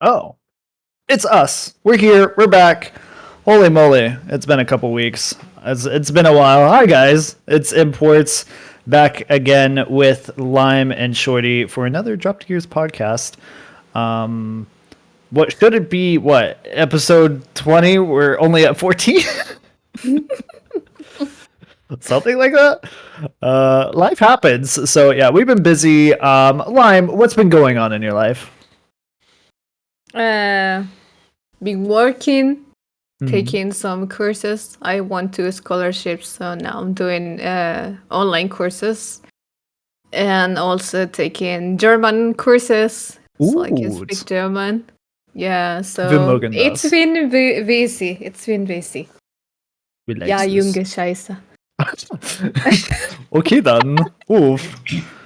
Oh, it's us. We're here. We're back. Holy moly. It's been a couple weeks. It's been a while. Hi, guys. It's Imports back again with Lime and Shorty for another Drop to Gears podcast. What should it be? What? Episode 20? We're only at 14? Something like that. Life happens. So, yeah, we've been busy. Lime, what's been going on in your life? Been working, taking some courses. I won 2 scholarships, so now I'm doing online courses, and also taking German courses, so I can speak German. Yeah, so it's been busy. It's been busy. Ja, junge Scheiße. Okay, dann. Oof.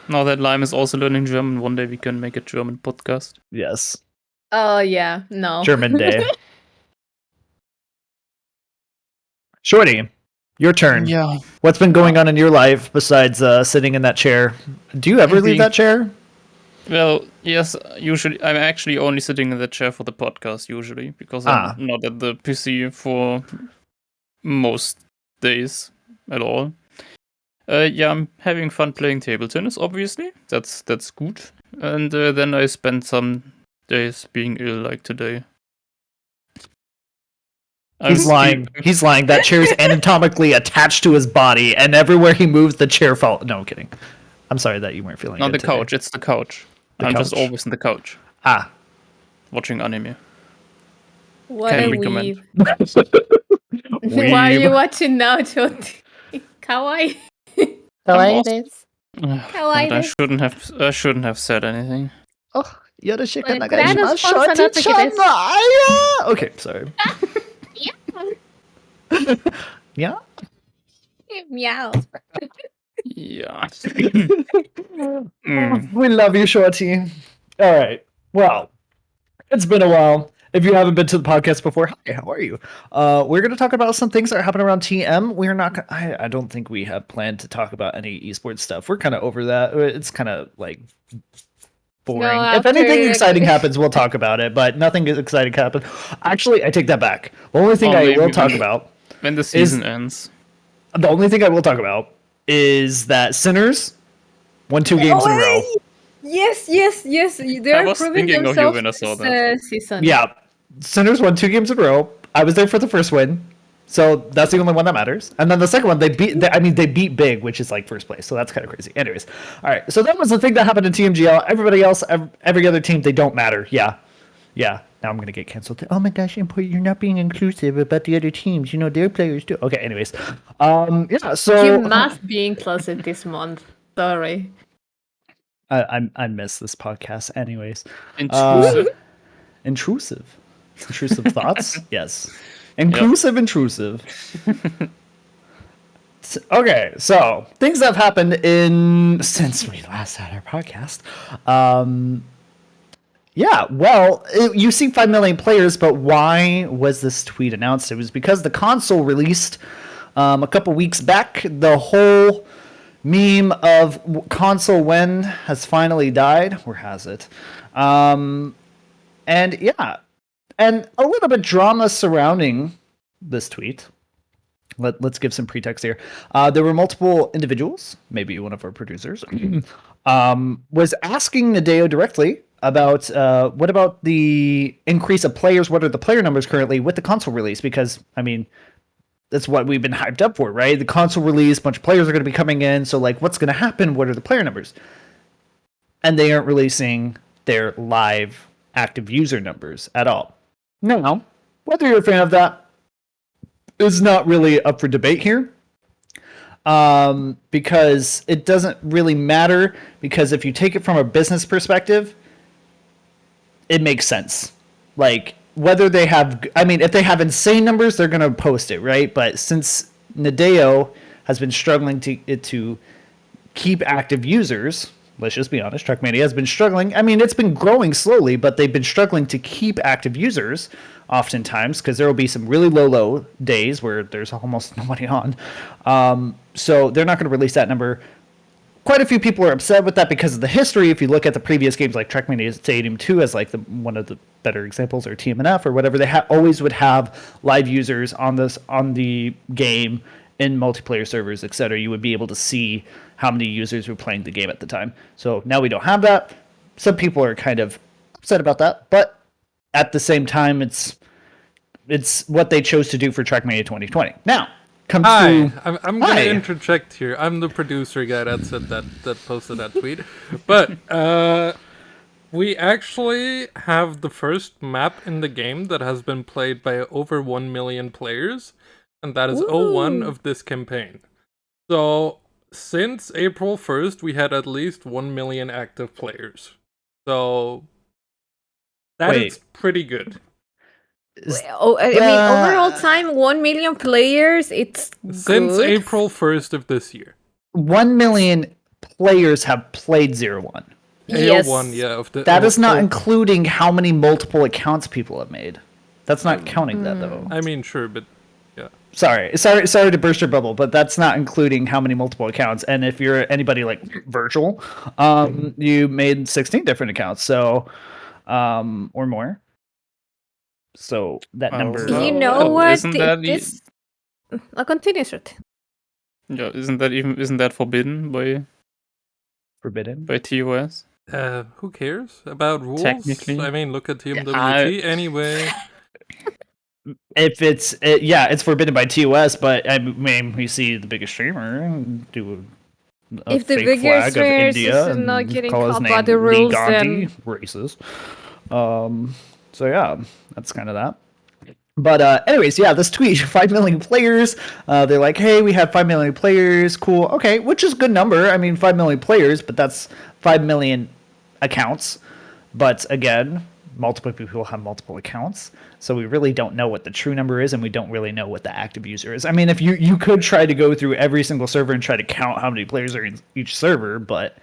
Now that Lime is also learning German, one day we can make a German podcast. Yes. Oh, yeah, no. German day. Shorty, your turn. Yeah. What's been going on in your life besides sitting in that chair? Do you ever leave that chair? Well, yes, usually. I'm actually only sitting in the chair for the podcast, usually, because I'm not at the PC for most days at all. Yeah, I'm having fun playing table tennis, obviously. That's good. And then I spent some days being ill, like today. He's lying. He's lying. That chair is anatomically attached to his body, and everywhere he moves, the chair falls. No, I'm kidding. I'm sorry that you weren't feeling Not good the couch. It's the couch. I'm just always on the couch. Watching anime. What Can a recommend. Why are you watching now, Shorty? Kawaii. Kawaii this. I shouldn't have said anything. Oh, you're the chicken. Okay, sorry. Yeah. Meow. Yeah. We love you, Shorty. All right. Well, it's been a while. If you haven't been to the podcast before, hi, how are you? We're going to talk about some things that are happening around TM. We're not. I don't think we have planned to talk about any esports stuff. We're kind of over that. It's kind of like boring. No, if anything exciting happens, we'll talk about it. But nothing exciting happened. Actually, I take that back. The only thing I will talk about when the season ends. The only thing I will talk about is that Sinners won 2 games in a row. Yes. They're proving themselves when I saw that season. Yeah, Sinners won 2 games in a row. I was there for the first win, so that's the only one that matters. And then the second one, they beat Big, which is like first place. So that's kind of crazy. Anyways, all right. So that was the thing that happened in TMGL. Everybody else, every other team, they don't matter. Yeah. Now I'm gonna get canceled. Oh my gosh, Import, you're not being inclusive about the other teams. You know their players too. Okay. Anyways, yeah. So you must be inclusive this month. Sorry. I miss this podcast. Anyways, intrusive thoughts. Yes, inclusive, intrusive. Okay, so things that have happened since we last had our podcast. Yeah, well, you see 5 million players, but why was this tweet announced? It was because the console released a couple weeks back. The whole meme of console when has finally died. Where has it? And yeah, and a little bit drama surrounding this tweet. Let's give some pretext here. There were multiple individuals, maybe one of our producers, was asking Nadeo directly about what about the increase of players? What are the player numbers currently with the console release? Because, I mean, that's what we've been hyped up for, right? The console release, a bunch of players are going to be coming in. So, like, what's going to happen? What are the player numbers? And they aren't releasing their live active user numbers at all. Now, whether you're a fan of that is not really up for debate here. Because it doesn't really matter. Because if you take it from a business perspective, it makes sense. Like, whether they have, I mean, if they have insane numbers, they're going to post it, right? But since Nadeo has been struggling to keep active users, let's just be honest, Trackmania has been struggling. I mean, it's been growing slowly, but they've been struggling to keep active users oftentimes because there will be some really low days where there's almost nobody on. So they're not going to release that number. quite a few people are upset with that because of the history. If you look at the previous games like Trackmania Stadium 2 as like one of the better examples, or TMNF or whatever, they always would have live users on the game in multiplayer servers, etc. You would be able to see how many users were playing the game at the time. So now we don't have that. Some people are kind of upset about that, but at the same time, it's what they chose to do for Trackmania 2020. Now, comes Hi, to I'm gonna interject here. I'm the producer guy that said that posted that tweet, but we actually have the first map in the game that has been played by over 1 million players, and that is 01 of this campaign. So since April 1st, we had at least 1 million active players. So that is pretty good. I mean, overall time, 1 million players, it's Since good. April 1st of this year. 1 million players have played 01. Yes. AO1, yeah. That is not including how many multiple accounts people have made. That's not counting that, though. I mean, sure, but yeah. Sorry to burst your bubble, but that's not including how many multiple accounts. And if you're anybody like virtual, you made 16 different accounts, so or more. So that number. You know what? Isn't that continue, shorty. Yeah, isn't that forbidden by TOS? Who cares about rules? Technically. I mean, look at TMWG anyway. If it's forbidden by TOS, but I mean, we see the biggest streamer do a if the fake biggest flag of streamer India is not and getting call his caught name by the Lee rules, Gandhi, then racist. So yeah, that's kind of that. But anyways, yeah, this tweet, 5 million players. They're like, hey, we have 5 million players. Cool. Okay, which is a good number. I mean, 5 million players, but that's 5 million accounts. But again, multiple people have multiple accounts. So we really don't know what the true number is, and we don't really know what the active user is. I mean, if you could try to go through every single server and try to count how many players are in each server, but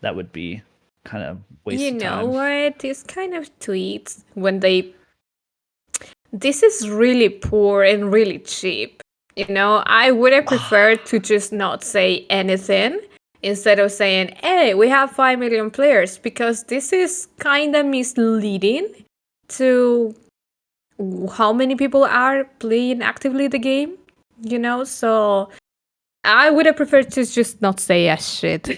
that would be kind of wasted time. You know what? These kind of tweets, when they... This is really poor and really cheap. You know, I would have preferred to just not say anything instead of saying, hey, we have 5 million players, because this is kind of misleading to how many people are playing actively the game, you know? So I would have preferred to just not say a shit,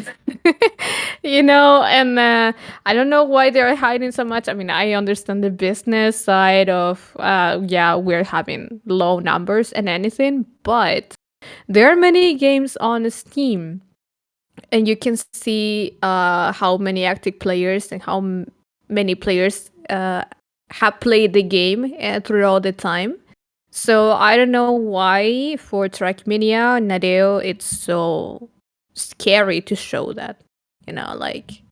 you know? And I don't know why they're hiding so much. I mean, I understand the business side of, we're having low numbers and anything, but there are many games on Steam, and you can see how many active players and how many players have played the game throughout the time. So I don't know why for Trackmania, Nadeo, it's so scary to show that. You know, like,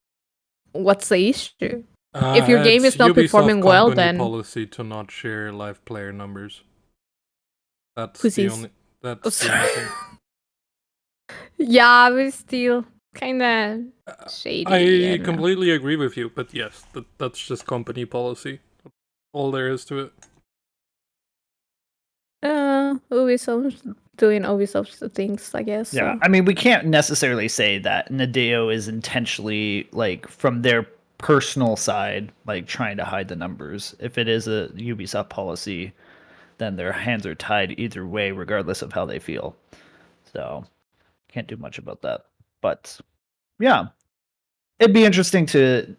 what's the issue? If your game is not performing well, then policy to not share live player numbers. That's Who's the this? only. That's the only thing. Yeah, but still kind of shady. I completely agree with you, but yes, that's just company policy. All there is to it. Ubisoft doing Ubisoft things, I guess. Yeah, so. I mean, we can't necessarily say that Nadeo is intentionally, like, from their personal side, like, trying to hide the numbers. If it is a Ubisoft policy, then their hands are tied either way, regardless of how they feel. So, can't do much about that. But, yeah, it'd be interesting to...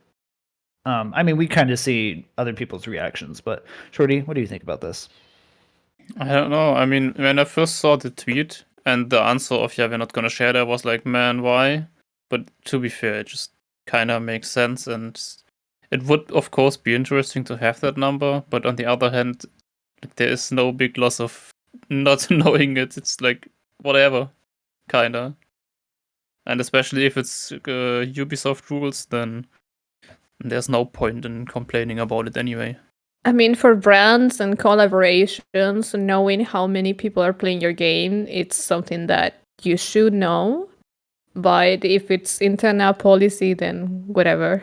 I mean, we kind of see other people's reactions, but Shorty, what do you think about this? I don't know. I mean, when I first saw the tweet and the answer of, yeah, we're not gonna share that, I was like, man, why? But to be fair, it just kind of makes sense, and it would, of course, be interesting to have that number, but on the other hand, there is no big loss of not knowing it. It's like, whatever, kinda. And especially if it's Ubisoft rules, then there's no point in complaining about it anyway. I mean, for brands and collaborations, knowing how many people are playing your game, it's something that you should know. But if it's internal policy, then whatever.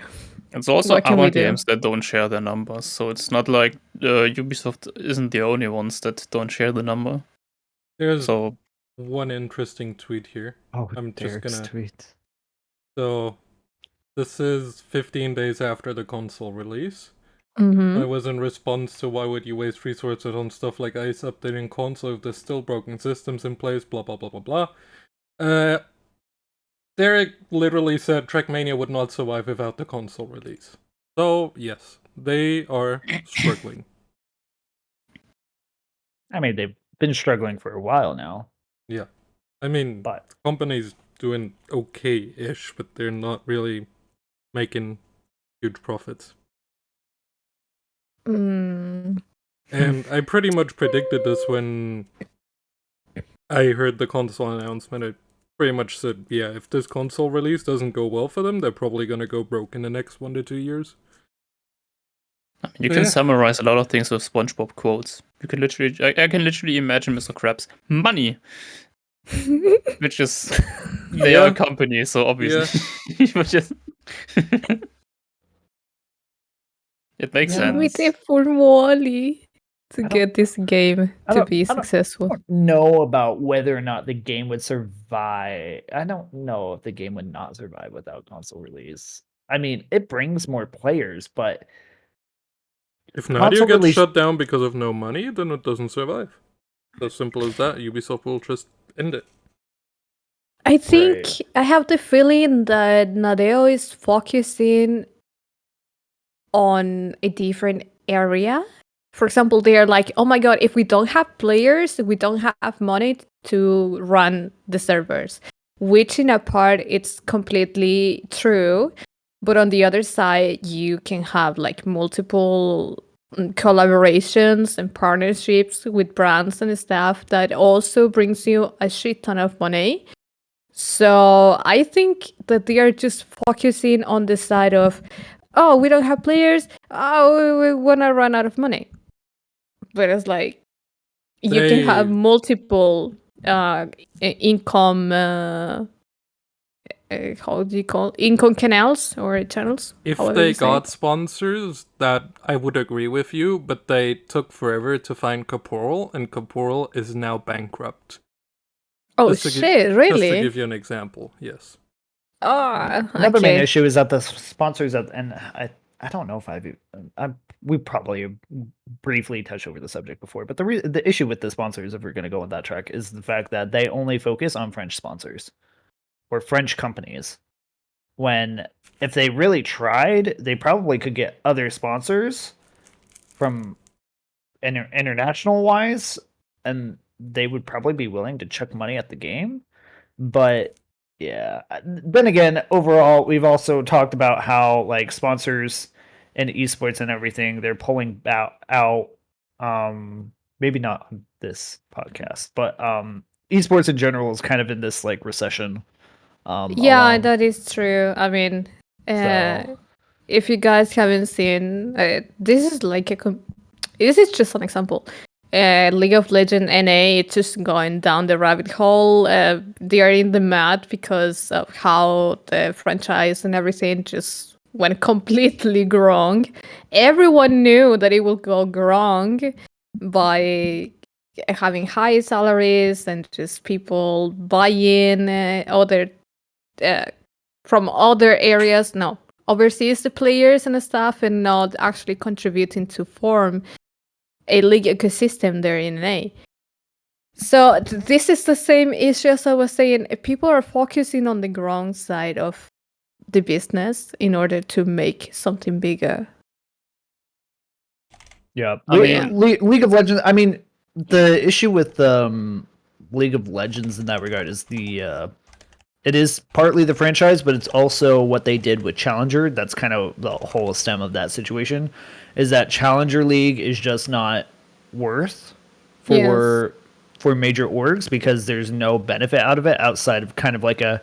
It's also other games that don't share their numbers, so it's not like Ubisoft isn't the only ones that don't share the number. There's one interesting tweet here. Oh, I'm just gonna tweet. So this is 15 days after the console release. Mm-hmm. And it was in response to why would you waste resources on stuff like ICE updating console if there's still broken systems in place, blah blah blah blah blah. Derek literally said Trackmania would not survive without the console release. So yes, they are struggling. I mean, they've been struggling for a while now. Yeah. I mean, But the company's doing okay-ish, but they're not really making huge profits. Mm. And I pretty much predicted this when I heard the console announcement. I pretty much said, yeah, if this console release doesn't go well for them, they're probably gonna go broke in the next 1 to 2 years. You can summarize a lot of things with SpongeBob quotes. You can literally, I can literally imagine Mr. Krabs money, which is their company, so obviously, but just it makes sense. We did for Wally to get this game to be successful. I don't know about whether or not the game would survive. I don't know if the game would not survive without console release. I mean, it brings more players, but if Nadia gets shut down because of no money, then it doesn't survive. As simple as that. Ubisoft will just end it. I think I have the feeling that Nadeo is focusing on a different area. For example, they are like, oh my god, if we don't have players, we don't have money to run the servers. Which in a part, it's completely true. But on the other side, you can have like multiple collaborations and partnerships with brands and stuff that also brings you a shit ton of money. So I think that they are just focusing on the side of, oh, we don't have players. Oh, we want to run out of money. But it's like, you can have multiple income, how do you call it? Income canals or channels? If they got sponsors, that I would agree with you, but they took forever to find Caporal, and Caporal is now bankrupt. Oh shit, really? Just to give you an example, yes. Another main issue is that the sponsors and I don't know if we probably briefly touched over the subject before, but the issue with the sponsors, if we're going to go on that track, is the fact that they only focus on French sponsors or French companies. When if they really tried, they probably could get other sponsors from international wise, and they would probably be willing to chuck money at the game. But yeah, then again, overall, we've also talked about how like sponsors and esports and everything, they're pulling out. Maybe not on this podcast, but esports in general is kind of in this like recession. Yeah, that is true. I mean, if you guys haven't seen, this is like this is just an example. League of Legends NA, it's just going down the rabbit hole. They are in the mad because of how the franchise and everything just went completely wrong. Everyone knew that it would go wrong by having high salaries and just people buying from other areas, overseas the players and stuff, and not actually contributing to form a league ecosystem there in NA. So this is the same issue as I was saying. People are focusing on the wrong side of the business in order to make something bigger. Yeah, League of Legends. I mean, the issue with League of Legends in that regard is it is partly the franchise, but it's also what they did with Challenger. That's kind of the whole stem of that situation, is that Challenger League is just not worth for major orgs because there's no benefit out of it outside of kind of like a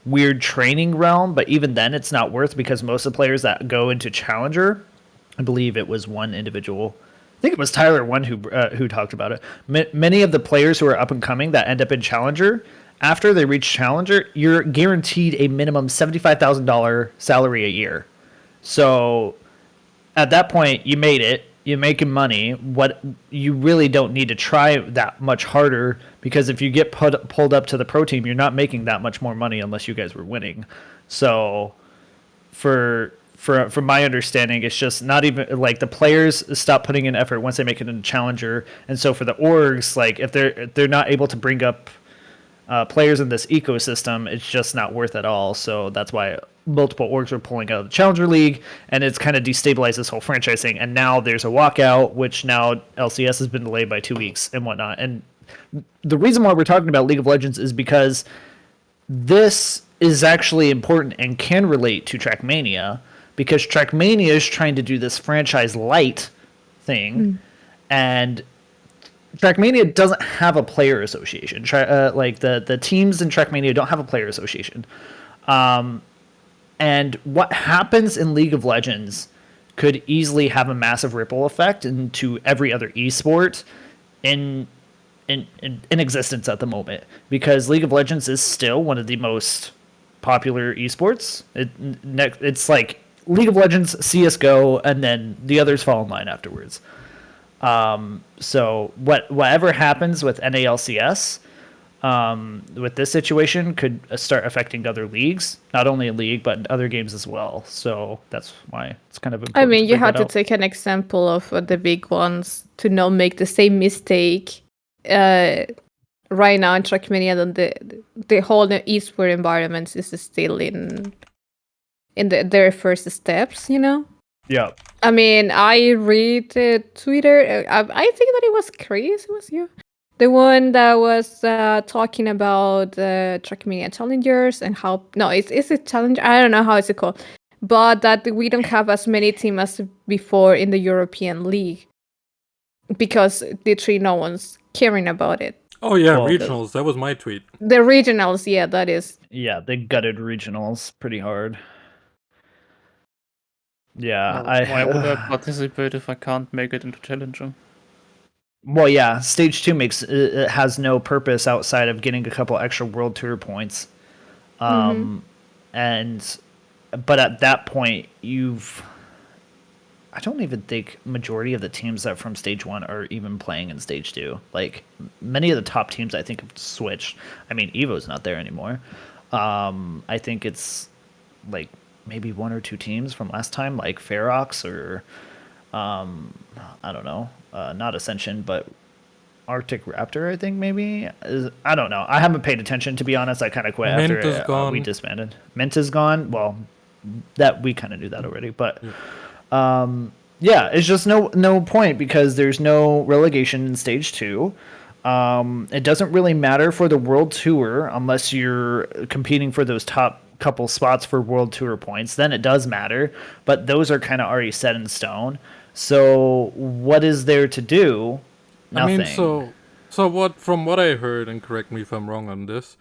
weird training realm. But even then, it's not worth because most of the players that go into Challenger, I believe it was one individual. I think it was Tyler one who talked about it. Many of the players who are up and coming that end up in Challenger, after they reach Challenger, you're guaranteed a minimum $75,000 salary a year. So at that point, you made it. you're making money. What you really don't need to try that much harder, because if you get pulled up to the pro team, you're not making that much more money unless you guys were winning. So from my understanding, it's just not even like the players stop putting in effort once they make it into challenger. And so for the orgs, like if they're not able to bring up players in this ecosystem, it's just not worth it all. So that's why multiple orgs are pulling out of the Challenger League, and it's kind of destabilized this whole franchise thing. And now there's a walkout, which now LCS has been delayed by 2 weeks and whatnot. And the reason why we're talking about League of Legends is because this is actually important and can relate to Trackmania, because Trackmania is trying to do this franchise light thing, and Trackmania doesn't have a player association. Like the teams in Trackmania don't have a player association. And what happens in League of Legends could easily have a massive ripple effect into every other esport in existence at the moment, because League of Legends is still one of the most popular esports. It's like League of Legends, CS:GO, and then the others fall in line afterwards. So whatever happens with NALCS, with this situation, could start affecting other leagues, not only in League but in other games as well. So that's why it's kind of important. I mean, you have to take an example of the big ones to not make the same mistake. Right now in Trackmania, the whole esport environment is still in their first steps, you know. Yeah. I mean, I read Twitter. I think that it was Chris. It was you, the one that was talking about Trackmania Challengers and how is it Challenger? I don't know how it's called, but that we don't have as many teams as before in the European League because literally no one's caring about it. Oh yeah, regionals. That was my tweet. The regionals, yeah, that is. Yeah, they gutted regionals pretty hard. Yeah, why would I participate if I can't make it into Challenger? Well, yeah, Stage 2 it has no purpose outside of getting a couple extra World Tour points. But at that point, I don't even think majority of the teams that from Stage 1 are even playing in Stage 2. Like, many of the top teams, I think, have switched. I mean, Evo's not there anymore. I think it's, like, maybe 1 or 2 teams from last time, like Ferox or, I don't know, not Ascension, but Arctic Raptor, I think, maybe. I don't know. I haven't paid attention, to be honest. I kind of quit after we disbanded. Mint is gone. Well, that we kind of knew that already, but... Yeah. It's just no point, because there's no relegation in Stage 2. It doesn't really matter for the World Tour unless you're competing for those top couple spots for World Tour points. Then it does matter, but those are kind of already set in stone. So what is there to do? Nothing. I mean, so what? From what I heard, and correct me if I'm wrong on this,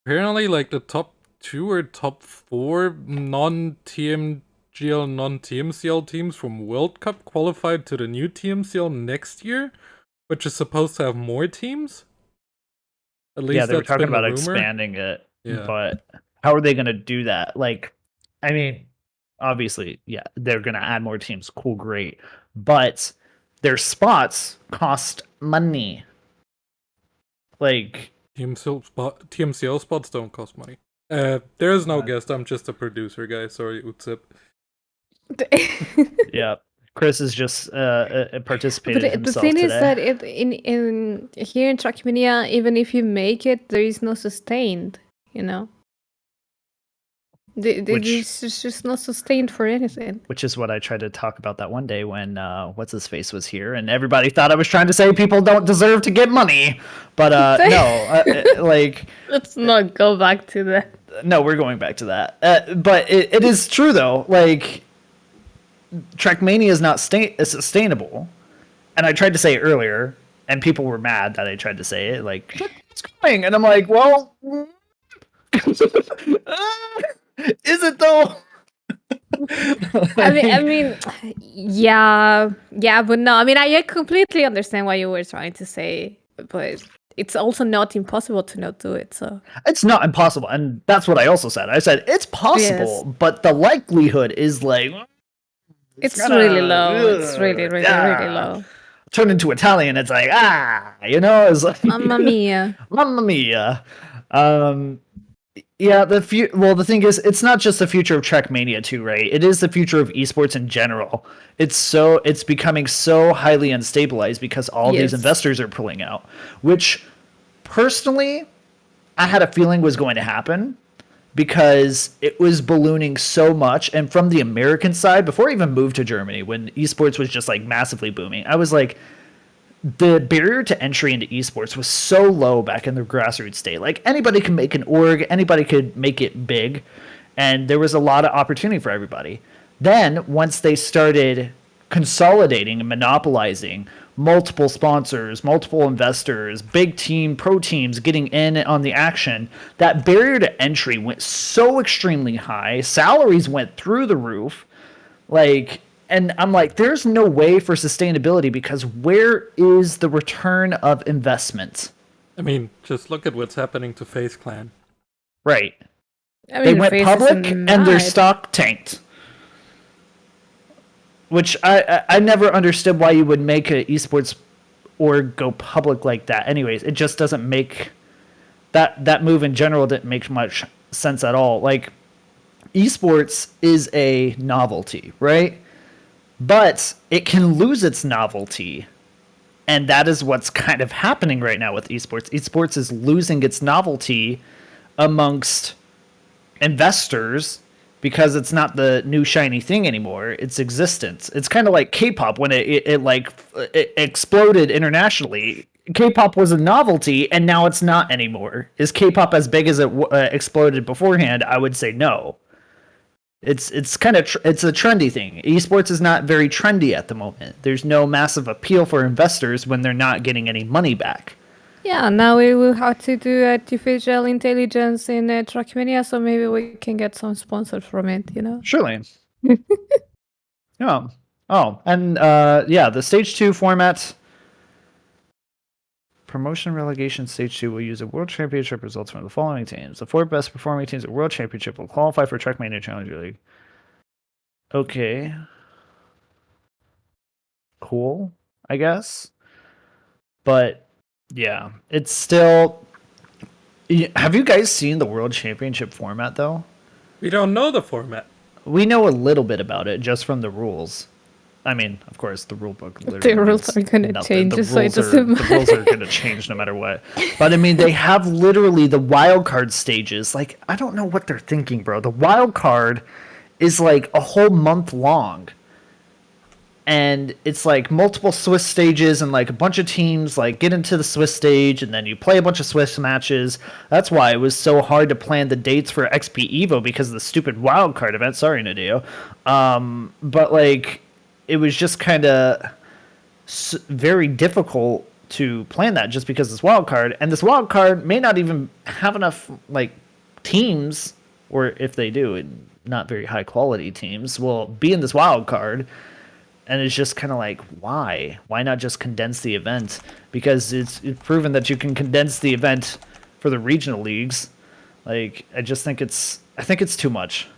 apparently, like the top 2 or top 4 non-TMGL, non-TMCL teams from World Cup qualified to the new TMCL next year, which is supposed to have more teams. At least they were talking about expanding it, but how are they going to do that? Like, I mean, obviously, yeah, they're going to add more teams. Cool, great. But their spots cost money. Like, TMCL spots don't cost money. There is no guest. I'm just a producer, guy. Sorry, Utsip. Yeah, Chris is just participated himself the thing today. is that in here in Trackmania, even if you make it, there is no sustained, you know. It's just not sustained for anything. Which is what I tried to talk about that one day when what's his face was here, and everybody thought I was trying to say people don't deserve to get money, but no, like let's not go back to that. No, we're going back to that. But it is true though. Like, Trackmania is not sustainable, and I tried to say it earlier, and people were mad that I tried to say it. Like, it's going, and I'm like, well. Is it though? I mean, yeah, but no. I mean, I completely understand what you were trying to say, but it's also not impossible to not do it. So it's not impossible, and that's what I also said. I said it's possible, but the likelihood is like It's really low. It's really, really low. Turn into Italian, it's like, it's like Mamma mia. Mamma mia. Yeah, the thing is, it's not just the future of Trackmania 2, right? It is the future of esports in general. It's becoming so highly unstabilized because all these investors are pulling out, which personally I had a feeling was going to happen because it was ballooning so much. And from the American side, before I even moved to Germany, when esports was just like massively booming, I was like, the barrier to entry into esports was so low back in the grassroots state. Like anybody could make an org, anybody could make it big, and there was a lot of opportunity for everybody. Then once they started consolidating and monopolizing, multiple sponsors, multiple investors, big team, pro teams getting in on the action, that barrier to entry went so extremely high. Salaries went through the roof. And I'm like, there's no way for sustainability because where is the return of investment? I mean, just look at what's happening to FaZe Clan. Right. I mean, they went public and their stock tanked. Which I never understood why you would make an esports org go public like that. Anyways, it just doesn't make... That move in general didn't make much sense at all. Like, esports is a novelty, right? But it can lose its novelty. And that is what's kind of happening right now with esports. Esports is losing its novelty amongst investors because it's not the new shiny thing anymore. It's existence. It's kind of like K-pop when it exploded internationally. K-pop was a novelty, and now it's not anymore. Is K-pop as big as it exploded beforehand? I would say no. It's kind of it's a trendy thing. Esports is not very trendy at the moment. There's no massive appeal for investors when they're not getting any money back. Yeah, now we will have to do artificial intelligence in Trackmania, so maybe we can get some sponsors from it, Surely. And the Stage 2 format. Promotion relegation Stage 2 will use a World Championship results from the following teams. The 4 best performing teams at World Championship will qualify for Trackmania Challenger League. Okay. Cool, I guess. But, yeah, it's still... Have you guys seen the World Championship format, though? We don't know the format. We know a little bit about it just from the rules. I mean, of course, the rule book. The rules are going to change, so it doesn't matter. The rules are going to change no matter what. But I mean, they have literally the wild card stages. Like, I don't know what they're thinking, bro. The wild card is like a whole month long, and it's like multiple Swiss stages, and like a bunch of teams like get into the Swiss stage, and then you play a bunch of Swiss matches. That's why it was so hard to plan the dates for XPEvo because of the stupid wild card event. Sorry, Nadeo. But like, it was just kind of very difficult to plan that just because this wild card, and this wild card may not even have enough like teams, or if they do, not very high quality teams will be in this wild card. And it's just kind of like, why not just condense the event? Because it's proven that you can condense the event for the regional leagues. Like, I think it's too much.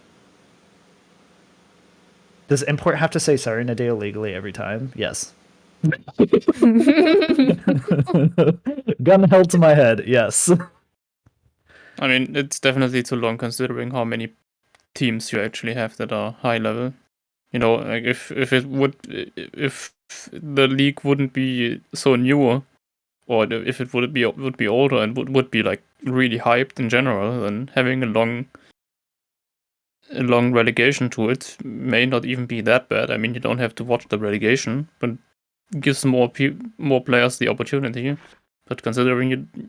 Does import have to say sorry, Nadeo, legally every time? Yes. Gun held to my head, yes. I mean, it's definitely too long considering how many teams you actually have that are high level. Like if the league wouldn't be so new, or if it would be older and would be like really hyped in general, then having a long relegation to it may not even be that bad. I mean, you don't have to watch the relegation, but it gives more players the opportunity. But considering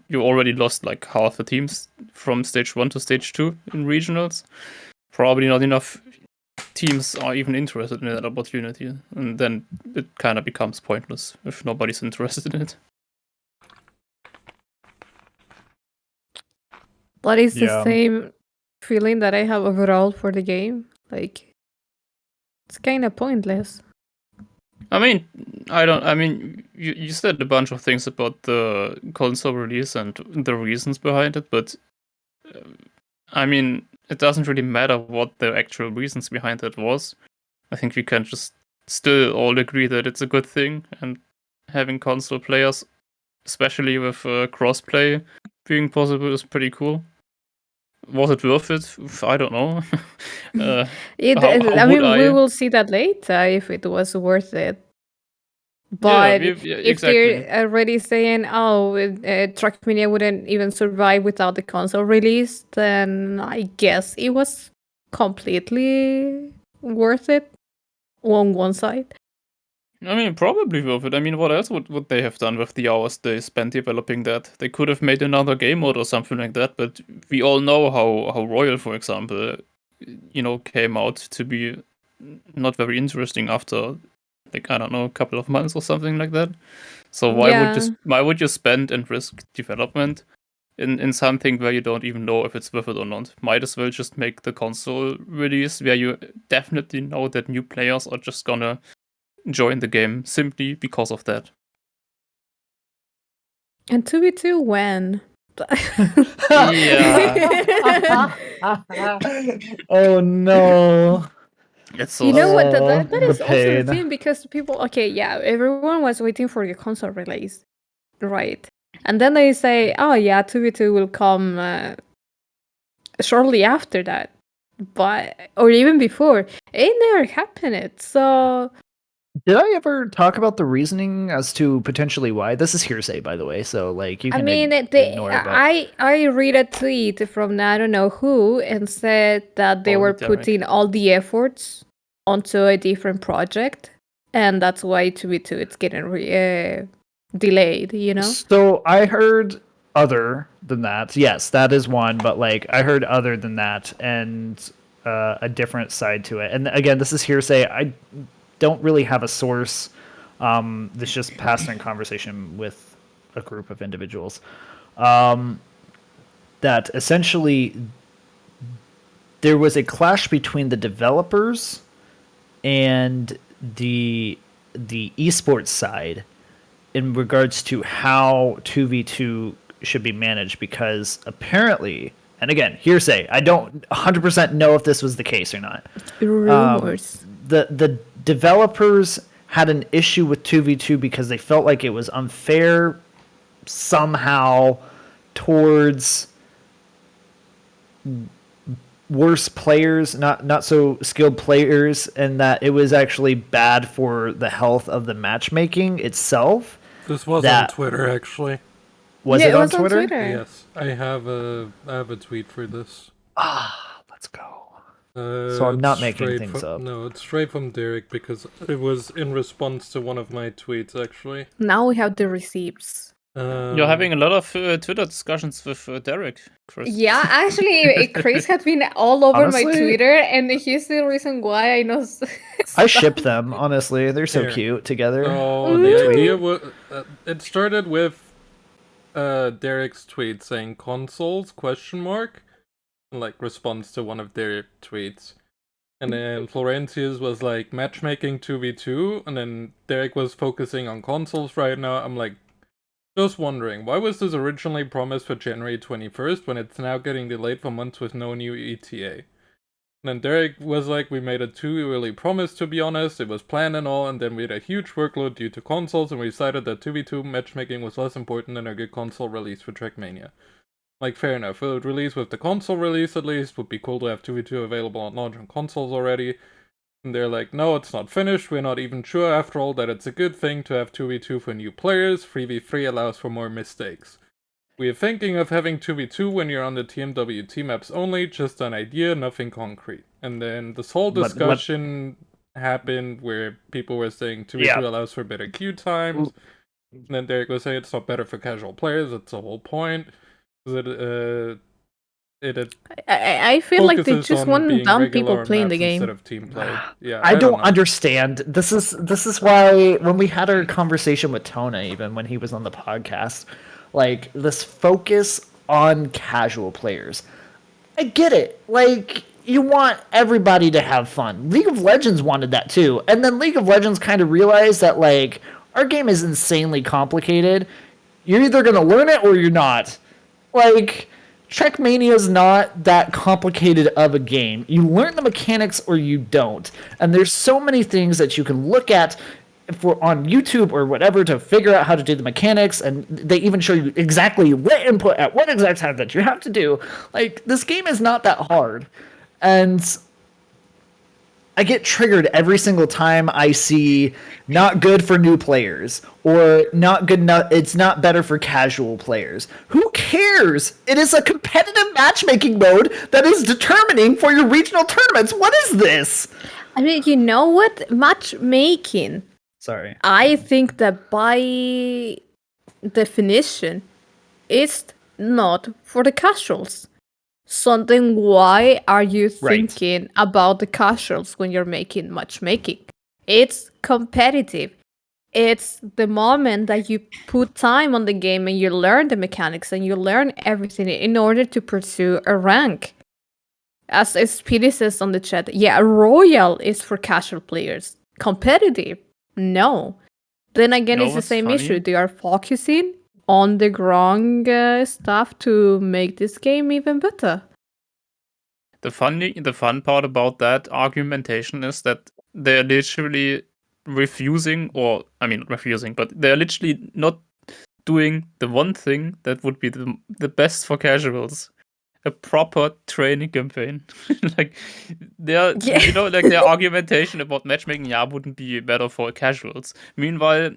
you already lost like half the teams from stage 1 to stage 2 in regionals, probably not enough teams are even interested in that opportunity, and then it kind of becomes pointless if nobody's interested in it. But it's the same feeling that I have overall for the game. Like, it's kind of pointless. I mean, you said a bunch of things about the console release and the reasons behind it, but I mean, it doesn't really matter what the actual reasons behind it was. I think we can just still all agree that it's a good thing, and having console players, especially with crossplay being possible, is pretty cool. Was it worth it? I don't know. We will see that later if it was worth it. But if exactly. they're already saying, "Oh, Trackmania wouldn't even survive without the console release," then I guess it was completely worth it on one side. I mean, probably worth it. I mean, what else would they have done with the hours they spent developing that? They could have made another game mode or something like that, but we all know how Royal, for example, came out to be not very interesting after, like, I don't know, a couple of months or something like that. So why would you spend and risk development in something where you don't even know if it's worth it or not? Might as well just make the console release where you definitely know that new players are just gonna join the game simply because of that. And 2v2 when? Yeah. Oh no. It's so You know what? Oh, That is the also the pain. thing because people. Okay, yeah, everyone was waiting for the console release, right? And then they say, "Oh yeah, 2v2 will come shortly after that," or even before. It never happened. So did I ever talk about the reasoning as to potentially why? This is hearsay, by the way. So like you can ignore it. But I read a tweet from I don't know who and said that they were putting all the efforts onto a different project, and that's why 2v2 it's getting delayed. You know. So I heard other than that. Yes, that is one. But like I heard other than that and a different side to it. And again, this is hearsay. I don't really have a source. This just passed in conversation with a group of individuals. That essentially there was a clash between the developers and the esports side in regards to how 2v2 should be managed, because apparently, and again, hearsay, I don't 100% know if this was the case or not. Rumors. The developers had an issue with 2v2 because they felt like it was unfair somehow towards worse players, not so skilled players, and that it was actually bad for the health of the matchmaking itself. This was on Twitter, actually. Was it on Twitter? Yes, I have a tweet for this. Let's go. So I'm not making things up. No, it's straight from Derek because it was in response to one of my tweets, actually. Now we have the receipts. You're having a lot of Twitter discussions with Derek, Chris. Yeah, actually, Chris had been all over my Twitter, and he's the reason why I know. I ship them, honestly. They're so cute together. So the idea was, it started with Derek's tweet saying consoles ? Like response to one of their tweets. And then Florentius was like matchmaking 2v2, and then Derek was focusing on consoles right now. I'm like, just wondering, why was this originally promised for January 21st when it's now getting delayed for months with no new ETA? And then Derek was like, we made a too early promise, to be honest, it was planned and all, and then we had a huge workload due to consoles, and we decided that 2v2 matchmaking was less important than a good console release for Trackmania. Like, fair enough, it would release with the console release at least, would be cool to have 2v2 available on launch on consoles already. And they're like, no, it's not finished, we're not even sure after all that it's a good thing to have 2v2 for new players, 3v3 allows for more mistakes. We are thinking of having 2v2 when you're on the TMWT maps only, just an idea, nothing concrete. And then this whole discussion happened where people were saying 2v2 allows for better queue times. And then Derek was saying it's not better for casual players, that's the whole point. I feel like they just want dumb people playing the game. Instead of team play. Yeah, I don't understand. This is why when we had our conversation with Tona, even when he was on the podcast, like this focus on casual players. I get it. Like you want everybody to have fun. League of Legends wanted that too. And then League of Legends kind of realized that like our game is insanely complicated. You're either going to learn it or you're not. Like Trackmania is not that complicated of a game. You learn the mechanics or you don't. And there's so many things that you can look at on YouTube or whatever to figure out how to do the mechanics, and they even show you exactly what input at what exact time that you have to do. Like, this game is not that hard. And I get triggered every single time I see not good for new players or not good enough. It's not better for casual players. Who cares? It is a competitive matchmaking mode that is determining for your regional tournaments. What is this? I mean, you know what? Matchmaking. Sorry. I think that by definition, it's not for the casuals. Something, why are you thinking about the casuals when you're making matchmaking? It's competitive. It's the moment that you put time on the game and you learn the mechanics and you learn everything in order to pursue a rank. As Speedy says on the chat, yeah, Royal is for casual players. Competitive, no. Then again, it's the same issue. They are focusing on the wrong stuff to make this game even better. The fun part about that argumentation is that they're literally refusing, but they're literally not doing the one thing that would be the best for casuals. A proper training campaign. Like, their argumentation about matchmaking, wouldn't be better for casuals. Meanwhile,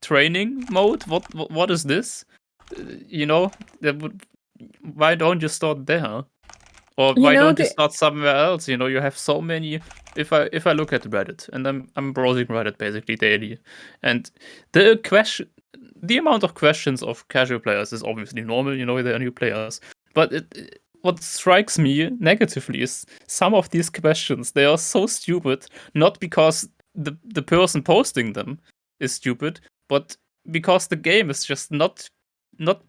training mode, what is this? Why don't you start there? Or why don't you start somewhere else? You have so many. If I look at Reddit, and I'm browsing Reddit basically daily, and the amount of questions of casual players is obviously normal. They are new players, but what strikes me negatively is some of these questions. They are so stupid, not because the person posting them is stupid, but because the game is just not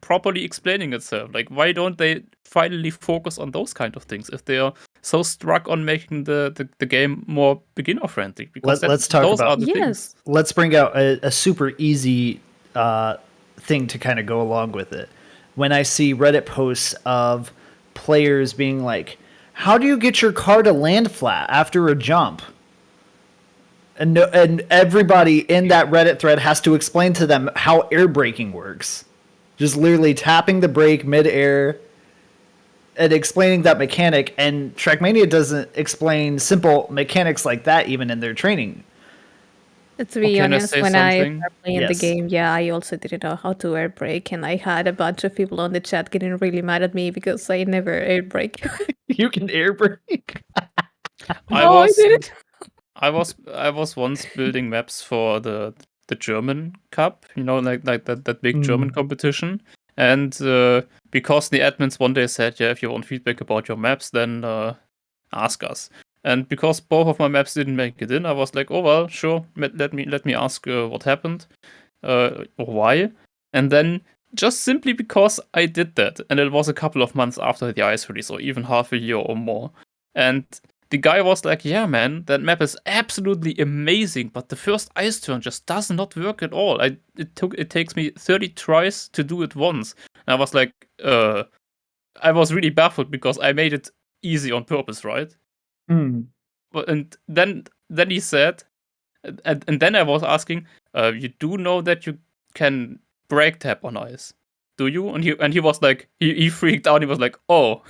properly explaining itself. Like, why don't they finally focus on those kind of things if they are so struck on making the game more beginner friendly? Because let's talk those about are the things. Let's bring out a super easy thing to kind of go along with it. When I see Reddit posts of players being like, how do you get your car to land flat after a jump? And everybody in that Reddit thread has to explain to them how air braking works. Just literally tapping the brake mid-air and explaining that mechanic. And Trackmania doesn't explain simple mechanics like that even in their training. To be honest, when I started playing the Yes. game, I also didn't know how to air brake, and I had a bunch of people on the chat getting really mad at me because I never air brake. You can air brake. I didn't. I was once building maps for the German Cup, like that big German competition. And because the admins one day said, if you want feedback about your maps, then ask us. And because both of my maps didn't make it in, I was like, oh well, sure, let me ask what happened, or why. And then just simply because I did that, and it was a couple of months after the ice release, or even half a year or more, and the guy was like, yeah, man, that map is absolutely amazing, but the first ice turn just does not work at all. It takes me 30 tries to do it once. And I was like, I was really baffled because I made it easy on purpose, right? But and then he said, and then I was asking, you do know that you can brake tap on ice, do you? And he was like, he freaked out. He was like, oh.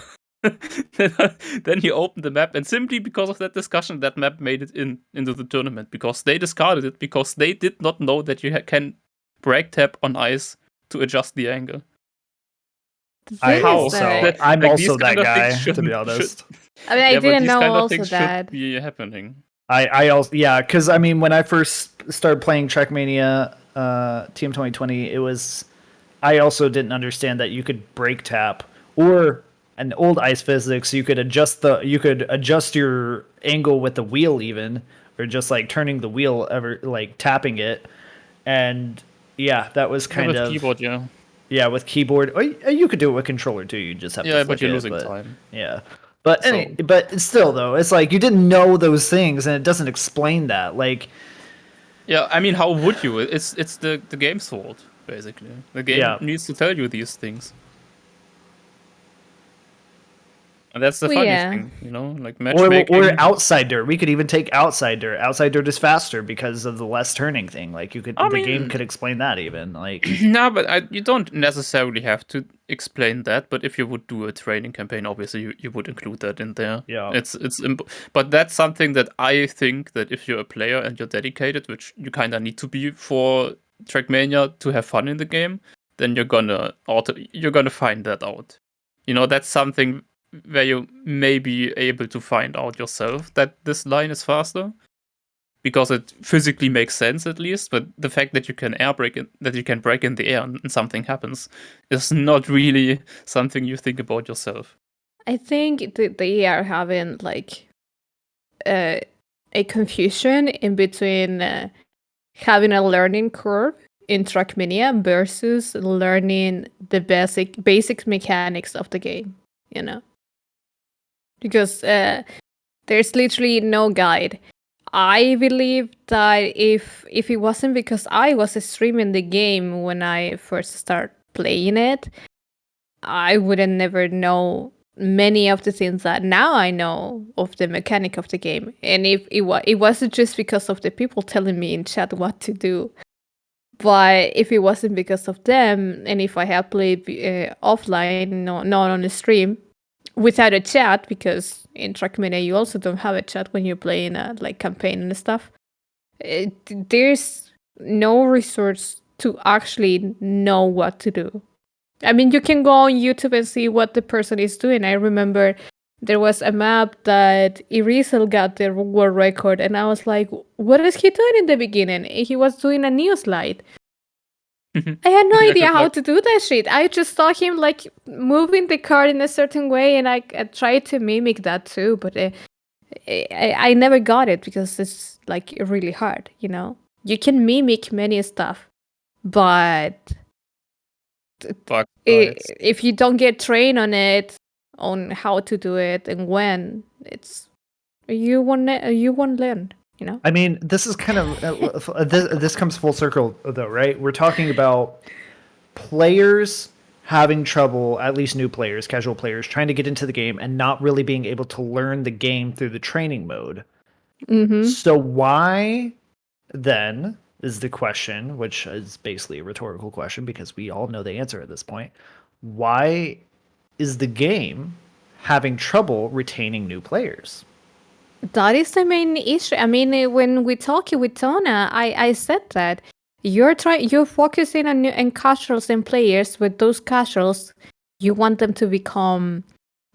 Then he opened the map, and simply because of that discussion, that map made it into the tournament, because they discarded it because they did not know that you can brake tap on ice to adjust the angle. I'm also that guy, to be honest. I mean, I didn't know also that. Should be happening. I also, because I mean, when I first started playing Trackmania Team 2020, I also didn't understand that you could brake tap, or an old ice physics, you could adjust your angle with the wheel even, or just like turning the wheel like tapping it. And that was kind of keyboard, with keyboard. Or you could do it with controller too. You just have to but you're losing time. Yeah. But but still though, it's like you didn't know those things, and it doesn't explain that. Like, I mean, how would you? It's the game's fault, basically. The game needs to tell you these things. And that's the Well, funny yeah. thing, like Or matchmaking. outside dirt. We could even take outside dirt. Outside dirt is faster because of the less turning thing. Like the game could explain that even. Like No, but you don't necessarily have to explain that. But if you would do a training campaign, obviously you would include that in there. Yeah. But that's something that I think that if you're a player and you're dedicated, which you kind of need to be for Trackmania to have fun in the game, then you're gonna find that out. That's something where you may be able to find out yourself that this line is faster, because it physically makes sense at least. But the fact that you can break in the air and something happens is not really something you think about yourself. I think that they are having like a confusion in between having a learning curve in Trackmania versus learning the basic mechanics of the game, because there's literally no guide. I believe that if it wasn't because I was streaming the game when I first started playing it, I wouldn't never know many of the things that now I know of the mechanic of the game. And if it wasn't just because of the people telling me in chat what to do, but if it wasn't because of them, and if I had played offline, not on the stream, without a chat, because in Trackmania you also don't have a chat when you're playing a like campaign and stuff. There's no resource to actually know what to do. I mean, you can go on YouTube and see what the person is doing. I remember there was a map that Irisel got the world record, and I was like, what is he doing in the beginning? He was doing a new slide. I had no idea how to do that shit. I just saw him like moving the card in a certain way, and I tried to mimic that too, but I never got it because it's like really hard, You can mimic many stuff, but if you don't get trained on how to do it and when, you won't learn. I mean, this is kind of this comes full circle though, right? We're talking about players having trouble, at least new players, casual players, trying to get into the game and not really being able to learn the game through the training mode. Mm-hmm. So why then is the question, which is basically a rhetorical question because we all know the answer at this point. Why is the game having trouble retaining new players? That is the main issue. I mean, when we talked with Tona, I said that you're focusing on casuals and players. With those casuals, you want them to become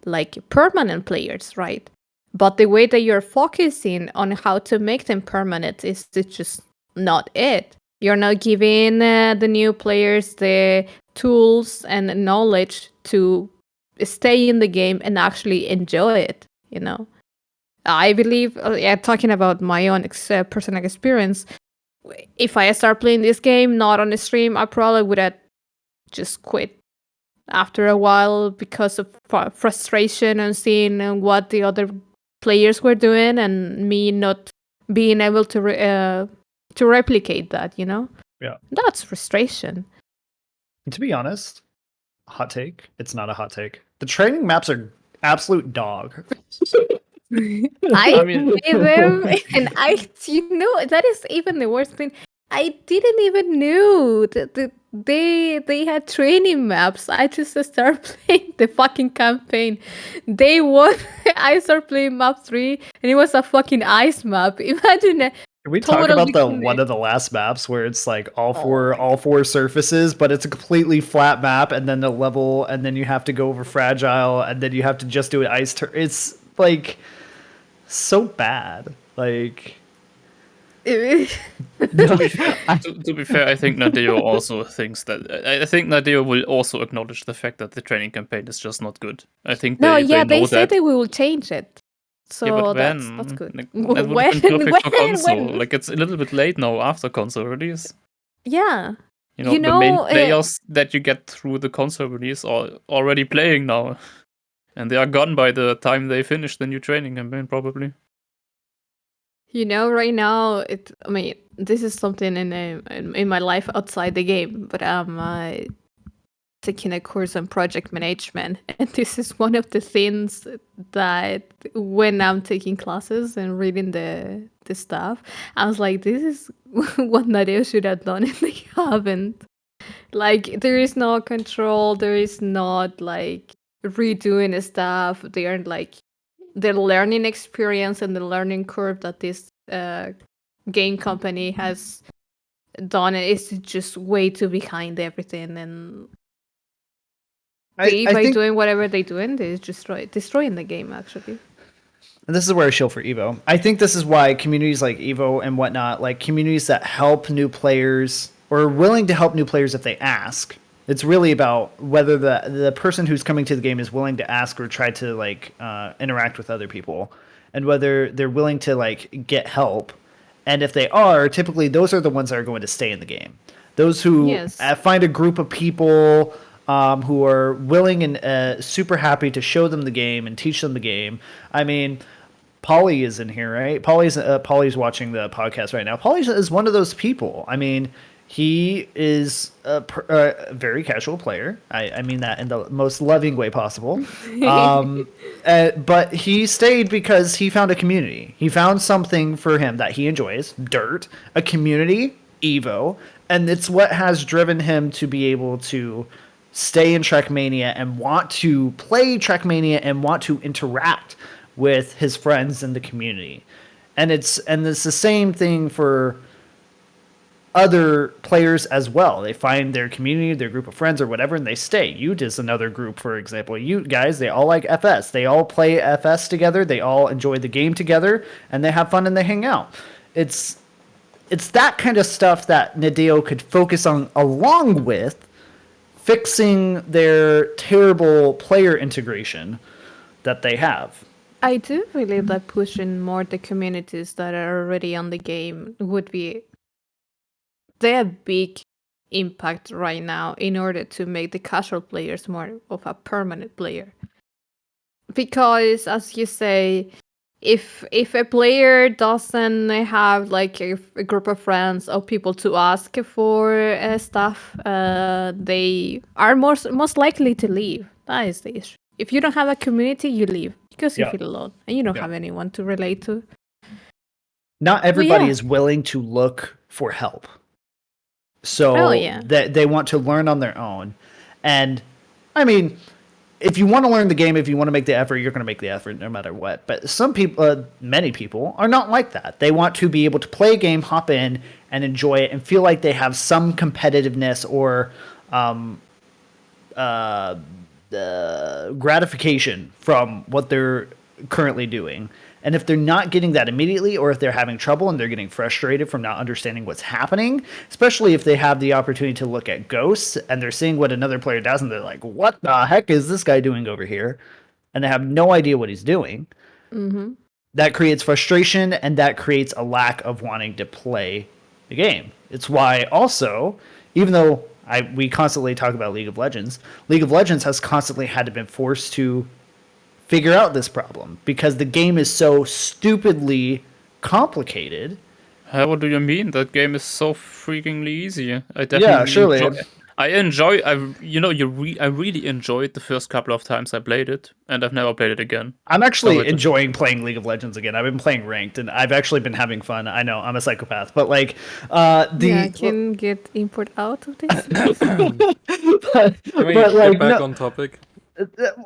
like permanent players, right? But the way that you're focusing on how to make them permanent is just not it. You're not giving the new players the tools and knowledge to stay in the game and actually enjoy it, I believe, talking about my own personal experience, if I start playing this game not on the stream, I probably would have just quit after a while because of frustration and seeing what the other players were doing and me not being able to replicate that, Yeah. That's frustration. To be honest, hot take, it's not a hot take. The training maps are absolute dog. I play them, and that is even the worst thing. I didn't even know that they had training maps. I just started playing the fucking campaign. Day one, I started playing map 3, and it was a fucking ice map. Imagine that. Can we talk about one of the last maps where it's like all four surfaces, but it's a completely flat map, and then the level, and then you have to go over fragile, and then you have to just do an ice turn. It's like so bad. Like to be fair, I think Nadeo also thinks that. I think Nadeo will also acknowledge the fact that the training campaign is just not good. I think they said they will change it. So yeah, but that's good. Like, that would have been perfect for console. Like, it's a little bit late now after console release. Yeah. The main players that you get through the console release are already playing now. And they are gone by the time they finish the new training campaign, probably. Right now, this is something in my life outside the game, but taking a course on project management, and this is one of the things that when I'm taking classes and reading the stuff, I was like, this is what Nadia should have done, and they haven't. Like, there is no control. There is not like redoing stuff. They aren't like the learning experience and the learning curve that this game company has done is just way too behind everything, and by think doing whatever they're doing, they're just destroying the game, actually. And this is where I shield for Evo. I think this is why communities like Evo and whatnot, like communities that help new players or are willing to help new players if they ask. It's really about whether the person who's coming to the game is willing to ask or try to like interact with other people, and whether they're willing to like get help. And if they are, typically those are the ones that are going to stay in the game. Those who find a group of people who are willing and super happy to show them the game and teach them the game. I mean, Polly is in here, right? Polly's watching the podcast right now. Polly is one of those people. I mean, he is a very casual player. I mean that in the most loving way possible. But he stayed because he found a community. He found something for him that he enjoys, dirt, a community, Evo, and it's what has driven him to be able to stay in Trackmania and want to play Trackmania and want to interact with his friends in the community. And it's the same thing for other players as well. They find their community, their group of friends or whatever, and they stay. Ute is another group, for example. Ute guys, they all like FS. They all play FS together. They all enjoy the game together, and they have fun and they hang out. It's that kind of stuff that Nadeo could focus on, along with fixing their terrible player integration that they have. I do believe that pushing more the communities that are already on the game would be their big impact right now in order to make the casual players more of a permanent player. Because, as you say, if a player doesn't have like a group of friends or people to ask for stuff, they are most likely to leave. That is the issue. If you don't have a community, you leave because you feel alone and you don't have anyone to relate to. Not everybody is willing to look for help. So they want to learn on their own. And I mean, if you want to learn the game, if you want to make the effort, you're going to make the effort no matter what. But some people, many people, are not like that. They want to be able to play a game, hop in, and enjoy it, and feel like they have some competitiveness or gratification from what they're currently doing. And if they're not getting that immediately, or if they're having trouble and they're getting frustrated from not understanding what's happening, especially if they have the opportunity to look at ghosts and they're seeing what another player does and they're like, what the heck is this guy doing over here? And they have no idea what he's doing. Mm-hmm. That creates frustration, and that creates a lack of wanting to play the game. It's why also, even though we constantly talk about League of Legends has constantly had to been forced to figure out this problem because the game is so stupidly complicated. What do you mean? That game is so freakingly easy. I definitely I really enjoyed the first couple of times I played it, and I've never played it again. I'm actually enjoying playing League of Legends again. I've been playing ranked, and I've actually been having fun. I know I'm a psychopath, but like I can get input out of this. Can we get back on topic?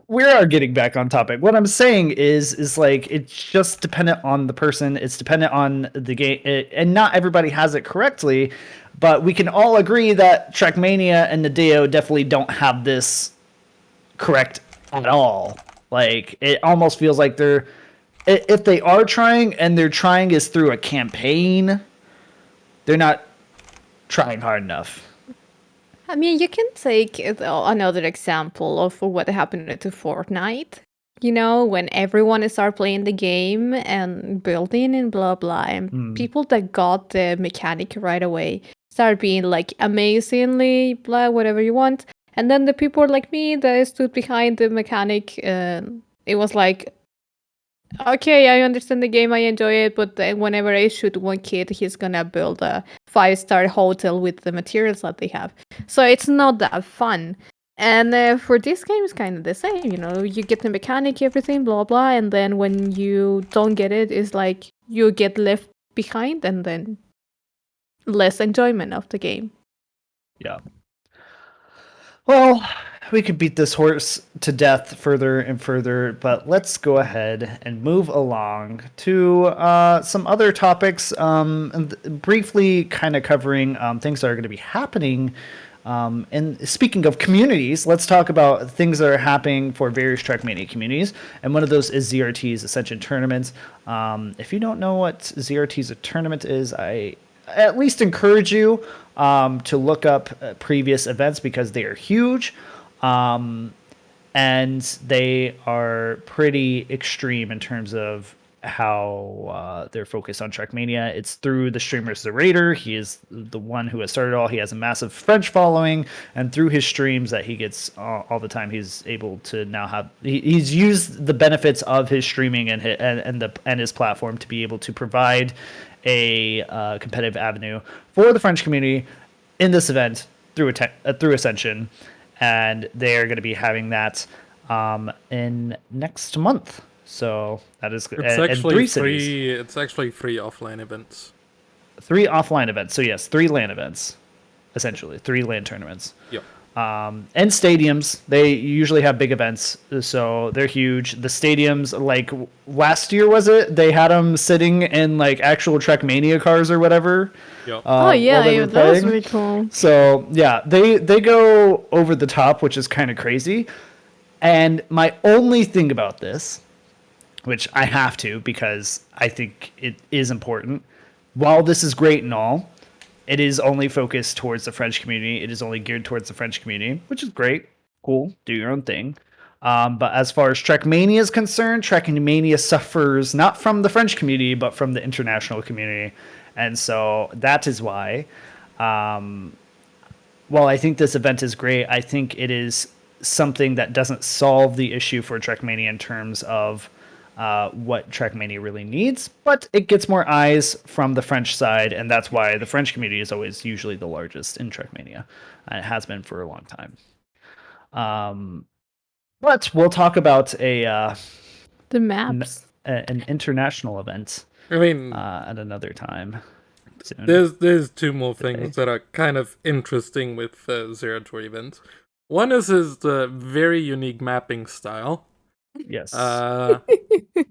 We are getting back on topic. What I'm saying is like it's just dependent on the person. It's dependent on the game, and not everybody has it correctly. But we can all agree that Trackmania and Nadeo definitely don't have this correct at all. Like it almost feels like they're, if they are trying and they're trying is through a campaign, they're not trying hard enough. I mean, you can take another example of what happened to Fortnite. You know, when everyone started playing the game and building and blah, blah, and people that got the mechanic right away started being like amazingly blah, whatever you want. And then the people like me that stood behind the mechanic, it was like, okay, I understand the game, I enjoy it, but whenever I shoot one kid, he's gonna build a 5-star hotel with the materials that they have. So it's not that fun. And for this game, it's kind of the same. You get the mechanic, everything, blah blah, and then when you don't get it, it's like you get left behind, and then less enjoyment of the game. Yeah. Well, we could beat this horse to death further and further, but let's go ahead and move along to some other topics, and briefly kind of covering things that are going to be happening. And speaking of communities, let's talk about things that are happening for various Trackmania communities. And one of those is ZRT's Ascension tournaments. If you don't know what ZRT's tournament is, I at least encourage you to look up previous events because they are huge. And they are pretty extreme in terms of how they're focused on Trackmania. It's through the streamer Zerator. He is the one who has started all. He has a massive French following, and through his streams that he gets all the time, he's able to now have. He's used the benefits of his streaming and his platform to be able to provide a competitive avenue for the French community in this event through Ascension, and they are going to be having that in next month. So that is it's actually three. It's actually 3 offline events. 3 offline events. So yes, 3 LAN events, essentially 3 LAN tournaments. Yep. And stadiums. They usually have big events, so they're huge. The stadiums, like last year, was it? They had them sitting in like actual Trackmania cars or whatever. Yep. That was really cool. So yeah, they go over the top, which is kind of crazy. And my only thing about this, which I have to because I think it is important, while this is great and all, it is only focused towards the French community. It is only geared towards the French community, which is great. Cool. Do your own thing. But as far as Trackmania is concerned, Trackmania suffers not from the French community, but from the international community. And so that is why, while I think this event is great, I think it is something that doesn't solve the issue for Trackmania in terms of what Trackmania really needs, but it gets more eyes from the French side, and that's why the French community is always usually the largest in Trackmania. And it has been for a long time. But we'll talk about the maps, an international event. I mean, at another time. Soon. There's 2 more things that are kind of interesting with Zerator events. One is the very unique mapping style. Yes. I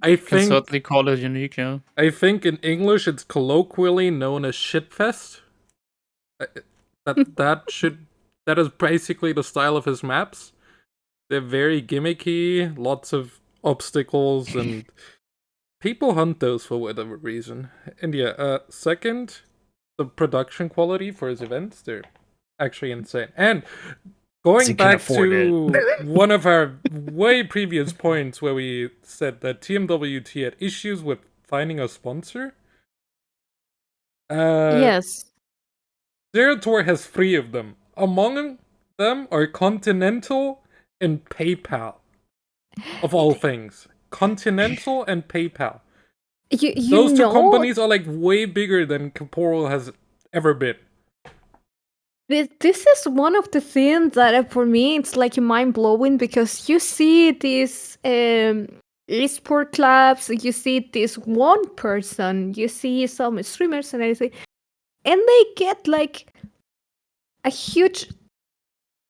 think can certainly call it unique, yeah. I think in English it's colloquially known as shitfest. That is basically the style of his maps. They're very gimmicky, lots of obstacles, and people hunt those for whatever reason. And yeah, second, the production quality for his events, they're actually insane. And going back to one of our way previous points where we said that TMWT had issues with finding a sponsor. Yes. Zerator has 3 of them. Among them are Continental and PayPal. Of all things. Continental and PayPal. Those 2 companies are like way bigger than Caporal has ever been. This is one of the things that for me it's like mind-blowing, because you see these esport clubs, you see this one person, you see some streamers and everything, and they get like a huge,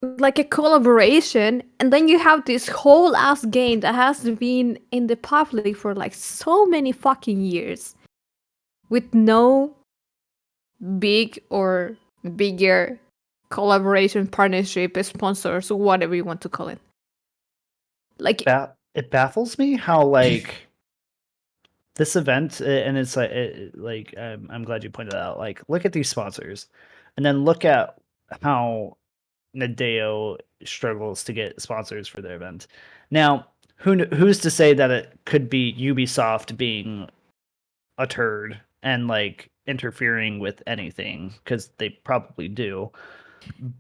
like a collaboration, and then you have this whole ass game that has been in the public for like so many fucking years with no big or bigger collaboration, partnership, sponsors, or whatever you want to call it. Like it baffles me how like this event, and it's like I'm glad you pointed that out. Like, look at these sponsors, and then look at how Nadeo struggles to get sponsors for their event. Now, who's to say that it could be Ubisoft being a turd and like interfering with anything, because they probably do.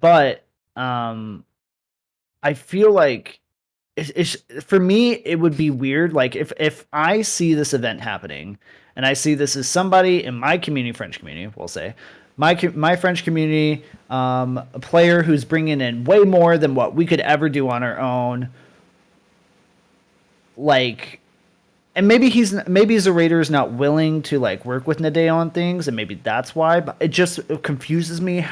But I feel like it's for me, it would be weird. Like if I see this event happening and I see this as somebody in my community, French community, we'll say, my French community, a player who's bringing in way more than what we could ever do on our own. Like, and maybe Zerator is not willing to like work with Nadeo on things, and maybe that's why. But it confuses me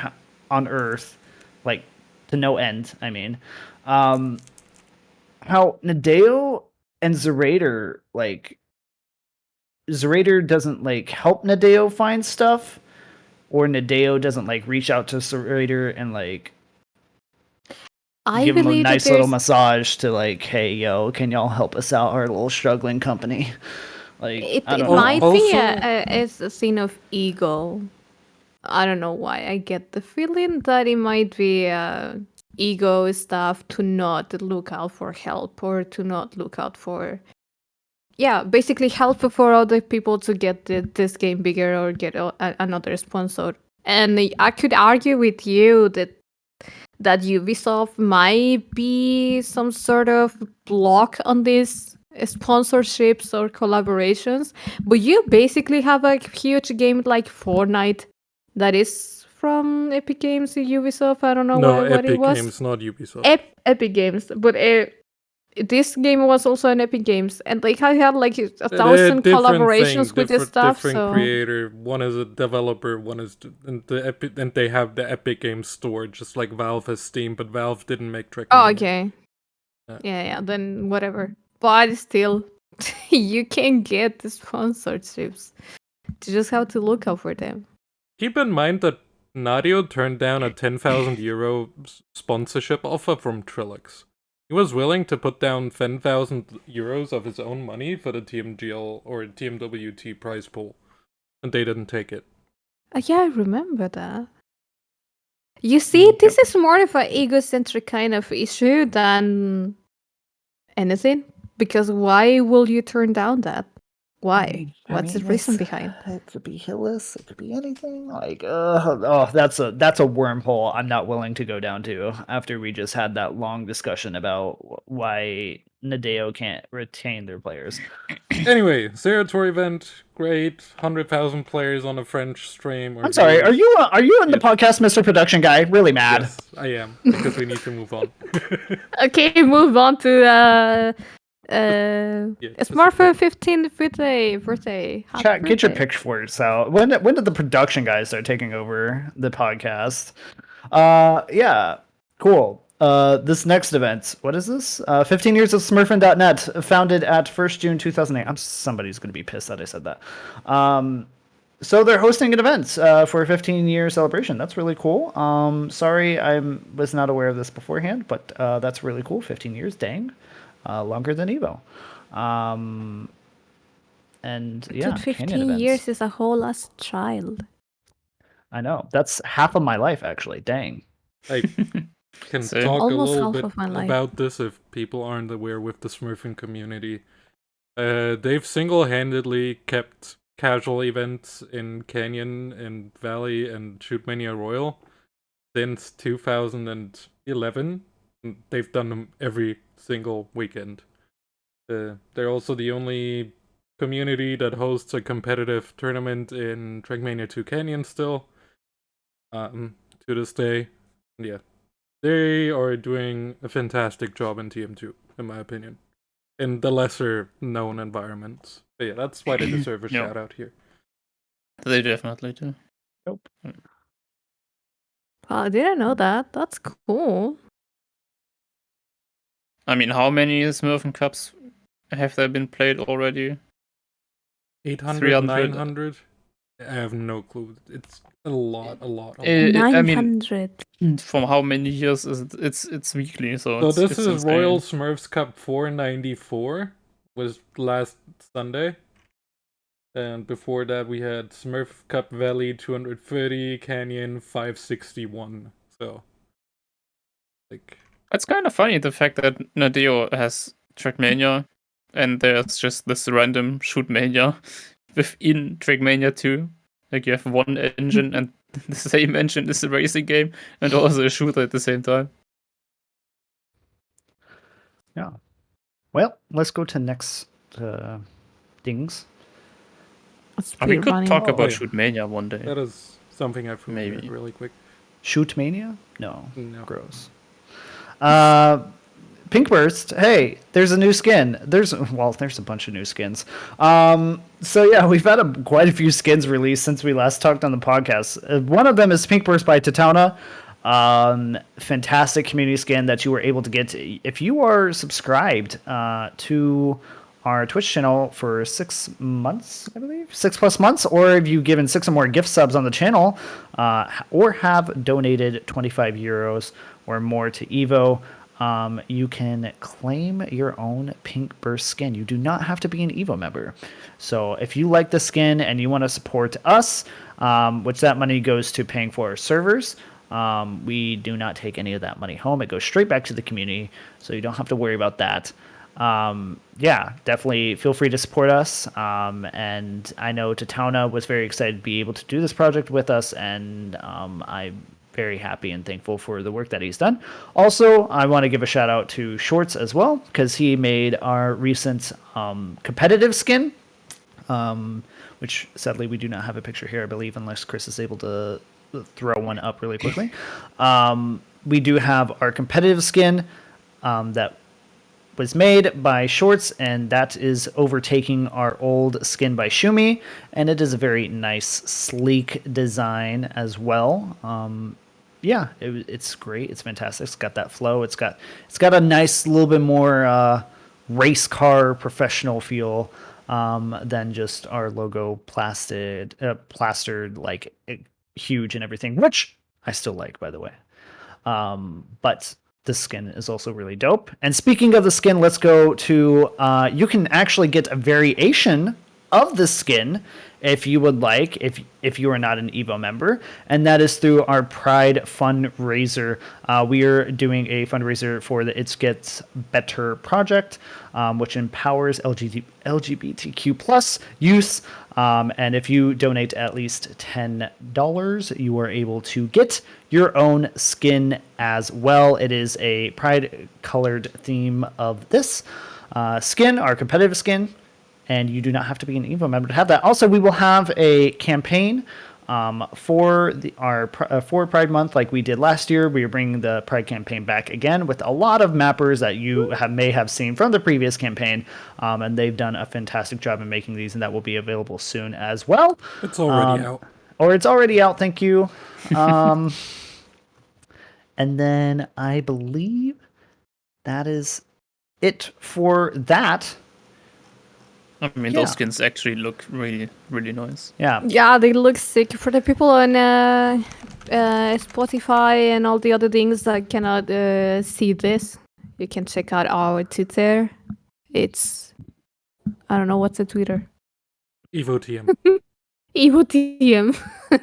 on Earth, like to no end. I mean, how Nadeo and Zerator, like Zerator doesn't like help Nadeo find stuff, or Nadeo doesn't like reach out to Zerator and like give him a nice little massage to like, hey, yo, can y'all help us out, our little struggling company? Like, It I don't know. might Also- be it's a scene of ego. I don't know why. I get the feeling that it might be ego stuff to not look out for help or to not look out for, basically help for other people to get this game bigger or get another sponsor. And I could argue with you that Ubisoft might be some sort of block on these sponsorships or collaborations, but you basically have a huge game like Fortnite that is from Epic Games to Ubisoft. I don't know what Epic it was. Games, not Ubisoft. Epic Games, but this game was also an Epic Games, and like I had like 1,000 Different collaborations thing, with this stuff. Different So creator. One is a developer. One is and they have the Epic Games store, just like Valve has Steam, but Valve didn't make Trackmania. okay, Yeah. yeah, then whatever. But still, you can get the sponsorships. You just have to look out for them. Keep in mind that Nadio turned down a 10,000 euro sponsorship offer from Trilix. He was willing to put down 10,000 euros of his own money for the TMGL or TMWT prize pool, and they didn't take it. Yeah, I remember that. You see, this is more of an egocentric kind of issue than anything. Because why will you turn down that? Why? What's the reason behind? It could be Hillis. It could be anything. Like, that's a wormhole I'm not willing to go down to. After we just had that long discussion about why Nadeo can't retain their players. Anyway, Zerator event, great. 100,000 players on a French stream. I'm sorry. Are you in the podcast, Mr. Production Guy? Really mad? Yes, I am, because we need to move on. Okay, move on to it's more for 15th birthday. Happy Chat, get your birthday. pitchforks out. When did the production guys start taking over the podcast? Yeah, cool. This next event, what is this? 15 years of Smurfin.net, founded at 1st June 2008. Somebody's gonna be pissed that I said that. So they're hosting an event for a 15-year celebration. That's really cool. Sorry, I was not aware of this beforehand, but that's really cool. 15 years, dang. Longer than Evo. And yeah, Dude, 15 years is a whole ass child. I know. That's half of my life, actually. Dang. I can Same. talk Almost a little half bit of my life. about this if people aren't aware with the Smurfing community. They've single-handedly kept casual events in Canyon and Valley and Shootmania Royal since 2011. They've done them every single weekend. They're also the only community that hosts a competitive tournament in Trackmania 2 Canyon still. To this day. Yeah. They are doing a fantastic job in TM2, in my opinion. In the lesser known environments. But yeah, that's why they deserve a shout out here. They definitely do. Nope. I didn't know that. That's cool. I mean, how many Smurfen Cups have there been played already? 800, 300? 900? I have no clue. It's a lot. I mean, 900. from how many years is it? It's weekly, so this it's is insane. Royal Smurfs Cup 494, was last Sunday. And before that we had Smurf Cup Valley 230, Canyon 561. So, like... It's kind of funny, the fact that Nadeo has Trackmania, and there's just this random Shootmania within Trackmania 2. Like, you have one engine, and the same engine is a racing game, and also a shooter at the same time. Yeah. Well, let's go to next things. We could talk about yeah. Shootmania one day. That is something I forgot Maybe. really quick. Shootmania? No. No. Gross. Pink Burst, hey, there's a new skin. There's a bunch of new skins. So yeah, we've had quite a few skins released since we last talked on the podcast. One of them is Pink Burst by Tatauna. Fantastic community skin that you were able to get if you are subscribed to our Twitch channel for 6 months, I believe, 6+ months, or if you've given 6 or more gift subs on the channel, or have donated 25 euros or more to Evo. You can claim your own Pink Burst skin. You do not have to be an Evo member. So if you like the skin and you want to support us, which that money goes to paying for our servers, we do not take any of that money home. It goes straight back to the community, so you don't have to worry about that. Yeah, definitely feel free to support us. And I know Tatauna was very excited to be able to do this project with us, and I'm very happy and thankful for the work that he's done. Also, I want to give a shout out to Shorts as well, because he made our recent competitive skin, which sadly we do not have a picture here, I believe, unless Chris is able to throw one up really quickly. We do have our competitive skin that was made by Shorts, and that is overtaking our old skin by Shumi, and it is a very nice, sleek design as well. Yeah, it's great. It's fantastic. It's got that flow. It's got a nice, little bit more race car professional feel than just our logo plastered like huge and everything, which I still like, by the way. But the skin is also really dope. And speaking of the skin, let's go to you can actually get a variation of the skin if you would like, if you are not an Evo member, and that is through our Pride Fundraiser. We are doing a fundraiser for the It Gets Better project, which empowers LGBTQ plus use. And if you donate at least $10, you are able to get your own skin as well. It is a Pride colored theme of this skin, our competitive skin. And you do not have to be an Evo member to have that. Also, we will have a campaign for for Pride Month, like we did last year. We are bringing the Pride campaign back again with a lot of mappers that you may have seen from the previous campaign, and they've done a fantastic job in making these, and that will be available soon as well. It's already out. Or it's already out. Thank you. And then I believe that is it for that. I mean, those skins actually look really, really nice. Yeah. Yeah, they look sick. For the people on Spotify and all the other things that cannot see this, you can check out our Twitter. It's, I don't know, what's the Twitter? Evo TM. Evo TM.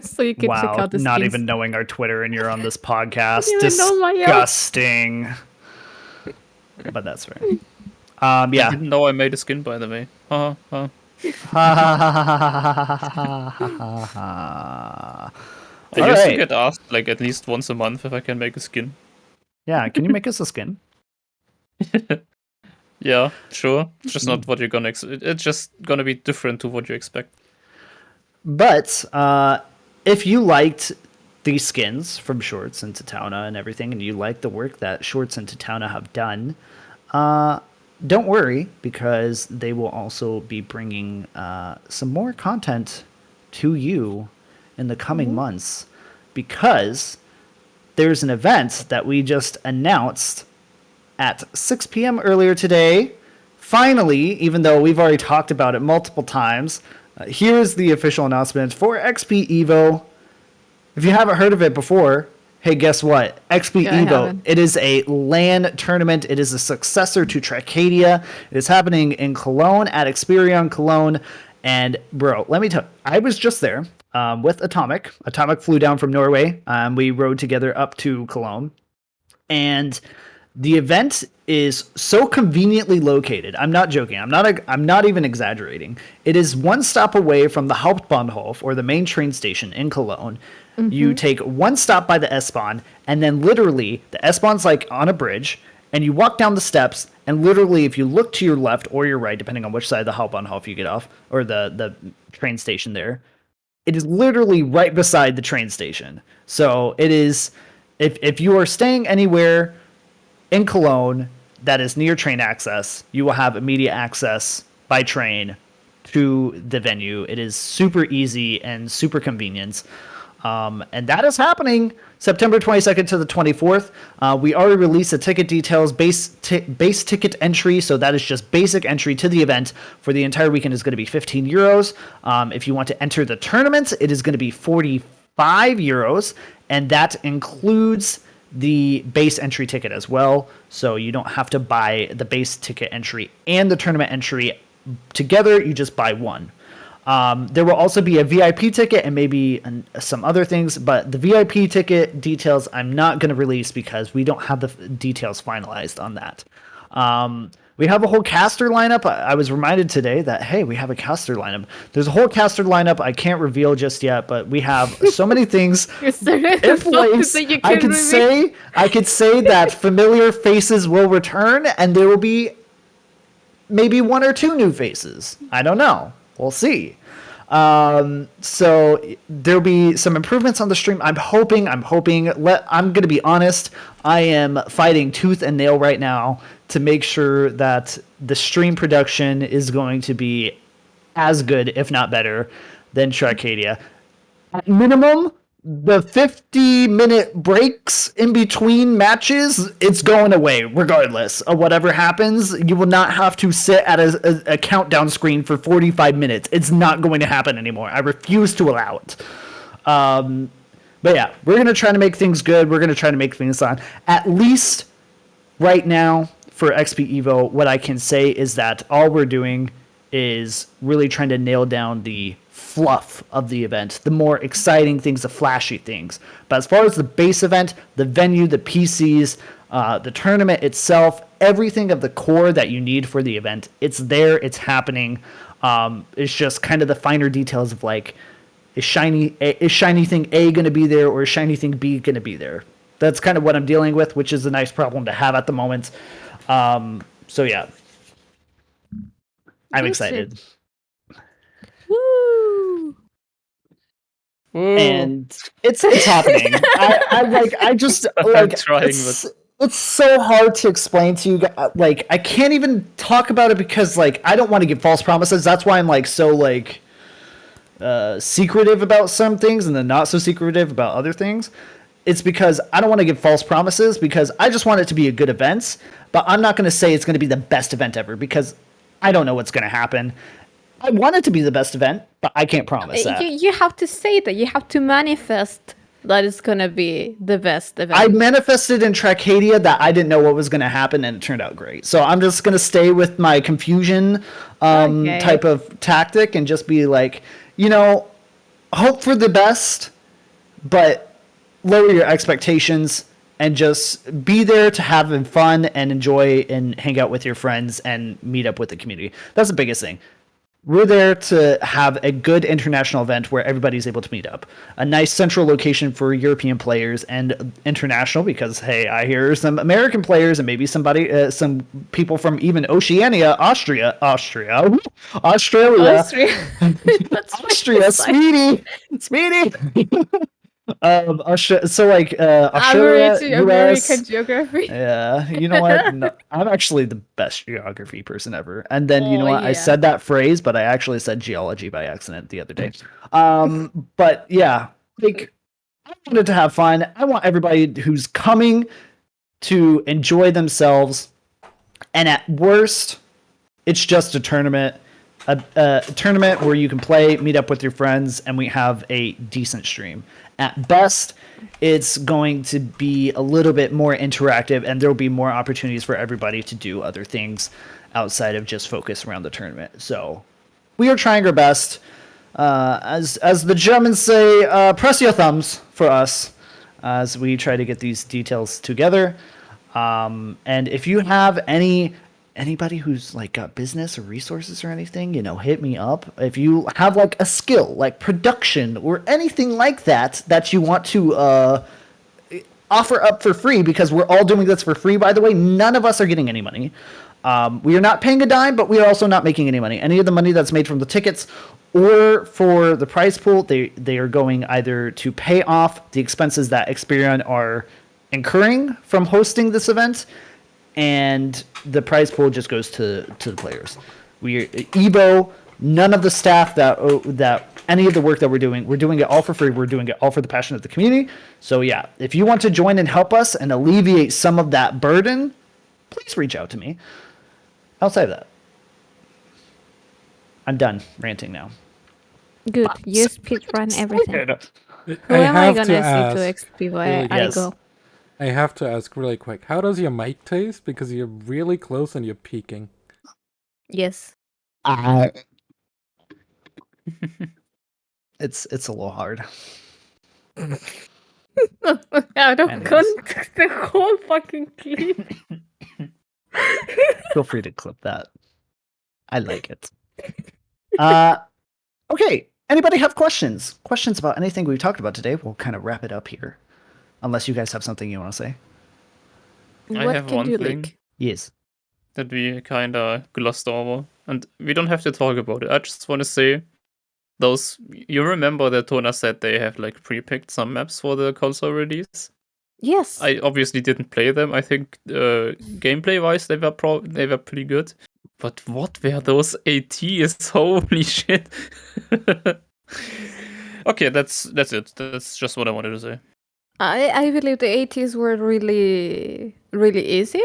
So you can check out the skins. Not even knowing our Twitter and you're on this podcast. Disgusting. But that's right. Yeah. I didn't know I made a skin, by the way. I used to get asked like at least once a month if I can make a skin. Yeah, can you make us a skin? Yeah, sure. It's just not what you're gonna. It's just gonna be different to what you expect. But if you liked these skins from Shorts and Tatauna and everything, and you like the work that Shorts and Tatauna have done, don't worry, because they will also be bringing some more content to you in the coming months, because there's an event that we just announced at 6 p.m. earlier today. Finally, even though we've already talked about it multiple times, here's the official announcement for XPEvo. If you haven't heard of it before, hey, guess what? XPEvo. It is a LAN tournament. It is a successor to Trackmania. It is happening in Cologne at XPEvo Cologne. And bro, let me tell you, I was just there with Atomic. Atomic flew down from Norway. We rode together up to Cologne. And the event is so conveniently located. I'm not joking. I'm not even exaggerating. It is one stop away from the Hauptbahnhof, or the main train station in Cologne. Mm-hmm. You take one stop by the S-Bahn, and then literally the S-Bahn's like on a bridge, and you walk down the steps, and literally if you look to your left or your right, depending on which side of the Hauptbahnhof you get off, or the train station there, It is literally right beside the train station. So it is, if you are staying anywhere in Cologne that is near train access, you will have immediate access by train to the venue. It is super easy and super convenient. And that is happening September 22nd to the 24th. We already released the ticket details, base ticket entry. So that is just basic entry to the event for the entire weekend is going to be 15 euros. If you want to enter the tournament, it is going to be 45 euros. And that includes the base entry ticket as well. So you don't have to buy the base ticket entry and the tournament entry together. You just buy one. There will also be a VIP ticket and maybe some other things, but the VIP ticket details I'm not going to release because we don't have the details finalized on that. We have a whole caster lineup. I was reminded today that, hey, we have a caster lineup. There's a whole caster lineup I can't reveal just yet, but we have so many things in place. I could say that familiar faces will return and there will be maybe 1 or 2 new faces. I don't know. We'll see. So there'll be some improvements on the stream. I'm hoping. I'm going to be honest. I am fighting tooth and nail right now to make sure that the stream production is going to be as good, if not better, than Trackmania. At minimum, the 50-minute breaks in between matches, it's going away regardless of whatever happens. You will not have to sit at a countdown screen for 45 minutes. It's not going to happen anymore. I refuse to allow it. But yeah, we're going to try to make things good. We're going to try to make things on. At least right now for XPEvo, what I can say is that all we're doing is really trying to nail down the fluff of the event, the more exciting things, the flashy things. But as far as the base event, the venue, the PCs, the tournament itself, everything of the core that you need for the event, it's there, it's happening. It's just kind of the finer details of like, is shiny thing A going to be there or is shiny thing B going to be there? That's kind of what I'm dealing with, which is a nice problem to have at the moment. So yeah, I'm excited. Woo! And it's happening. It's so hard to explain to you guys. Like, I can't even talk about it because like I don't want to give false promises. That's why I'm like so like secretive about some things and then not so secretive about other things. It's because I don't want to give false promises because I just want it to be a good event, but I'm not going to say it's going to be the best event ever because I don't know what's going to happen. I want it to be the best event, but I can't promise that. You have to say that. You have to manifest that it's going to be the best event. I manifested in Trackmania that I didn't know what was going to happen, and it turned out great. So I'm just going to stay with my confusion type of tactic and just be like, hope for the best, but lower your expectations and just be there to have fun and enjoy and hang out with your friends and meet up with the community. That's the biggest thing. We're there to have a good international event where everybody's able to meet up. A nice central location for European players and international because, hey, I hear some American players and maybe some people from even Oceania, Australia. Speedy. So like Australia, American geography. Yeah, you know what? No, I'm actually the best geography person ever. And then you know what? Yeah. I said that phrase, but I actually said geology by accident the other day. But yeah, like I wanted to have fun. I want everybody who's coming to enjoy themselves. And at worst, it's just a tournament. A tournament where you can play, meet up with your friends, and we have a decent stream. At best, it's going to be a little bit more interactive, and there will be more opportunities for everybody to do other things outside of just focus around the tournament. So we are trying our best. As the Germans say, press your thumbs for us as we try to get these details together. And if you have anybody who's like got business or resources or anything, hit me up. If you have like a skill, like production or anything like that you want to offer up for free, because we're all doing this for free, by the way, none of us are getting any money. We are not paying a dime, but we are also not making any money. Any of the money that's made from the tickets or for the prize pool, they are going either to pay off the expenses that XPEvo are incurring from hosting this event, and the prize pool just goes to the players. Evo, none of the staff that any of the work that we're doing it all for free. We're doing it all for the passion of the community. So yeah, if you want to join and help us and alleviate some of that burden, please reach out to me. Outside of that, I'm done ranting now. Good. You speed run everything. Who I am I have gonna to see ask, to XPEvo? really I yes. go. I have to ask really quick. How does your mic taste? Because you're really close and you're peaking. Yes. It's a little hard. I don't Anyways. context the whole fucking clip. Feel free to clip that. I like it. Okay. Anybody have questions? Questions about anything we've talked about today? We'll kind of wrap it up here. Unless you guys have something you want to say. I What have can one you thing like? Yes. that we kind of glossed over, and we don't have to talk about it. I just want to say, you remember that Tona said they have like pre-picked some maps for the console release? Yes. I obviously didn't play them. I think gameplay-wise they were pretty good. But what were those ATs? Holy shit! Okay, that's it. That's just what I wanted to say. I believe the 80s were really easy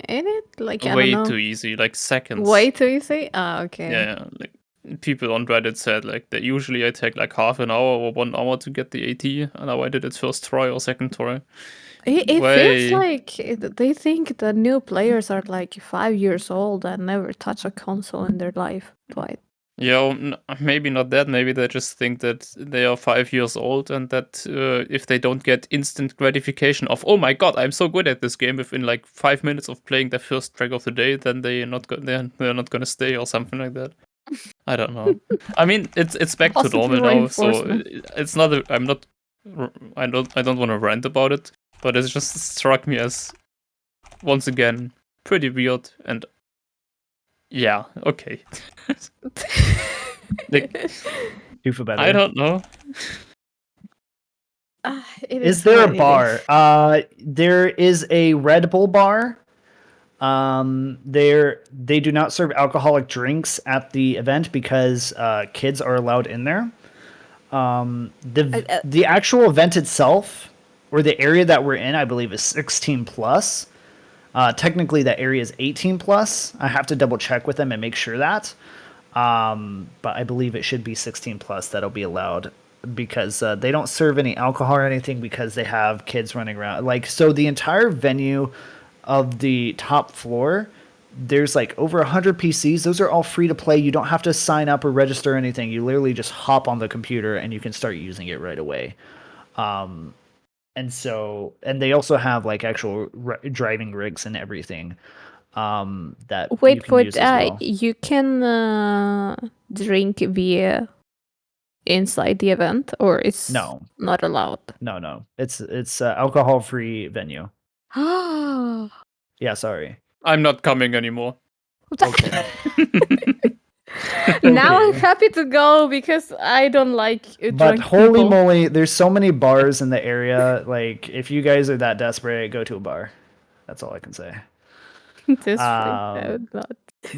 in it. Like I Way don't know. too easy, like seconds. Way too easy. Ah, okay. Yeah, like people on Reddit said like that usually I take like half an hour or 1 hour to get the AT, and now I did it first try or second try. It Way- feels like they think the new players are like 5 years old and never touch a console in their life. But Yeah, maybe not that. Maybe they just think that they are 5 years old, and that if they don't get instant gratification of, oh my god, I'm so good at this game within like 5 minutes of playing their first track of the day, then they're not gonna stay or something like that. I don't know. I mean, it's back to Positive normal now, so reinforcement. it's not. I don't want to rant about it, but it just struck me as once again pretty weird, and yeah, okay. Like, Do for better. I don't know. It Is there a what it bar? is. There is a Red Bull bar. They do not serve alcoholic drinks at the event because kids are allowed in there. The actual event itself, or the area that we're in, I believe is 16 plus. Technically, that area is 18 plus. I have to double check with them and make sure that. But I believe it should be 16 plus that'll be allowed, because they don't serve any alcohol or anything because they have kids running around. Like, so the entire venue of the top floor, there's like over 100 PCs. Those are all free to play. You don't have to sign up or register or anything. You literally just hop on the computer and you can start using it right away. And they also have like actual driving rigs and everything that you Wait, can use as well. you can drink beer inside the event, or it's No. not allowed? No. It's alcohol-free venue. Ah. Yeah, sorry. I'm not coming anymore. Okay. Now I'm Okay. happy to go because I don't like But drunk holy people. moly, there's so many bars in the area. Like, if you guys are that desperate, go to a bar. That's all I can say. This I would not.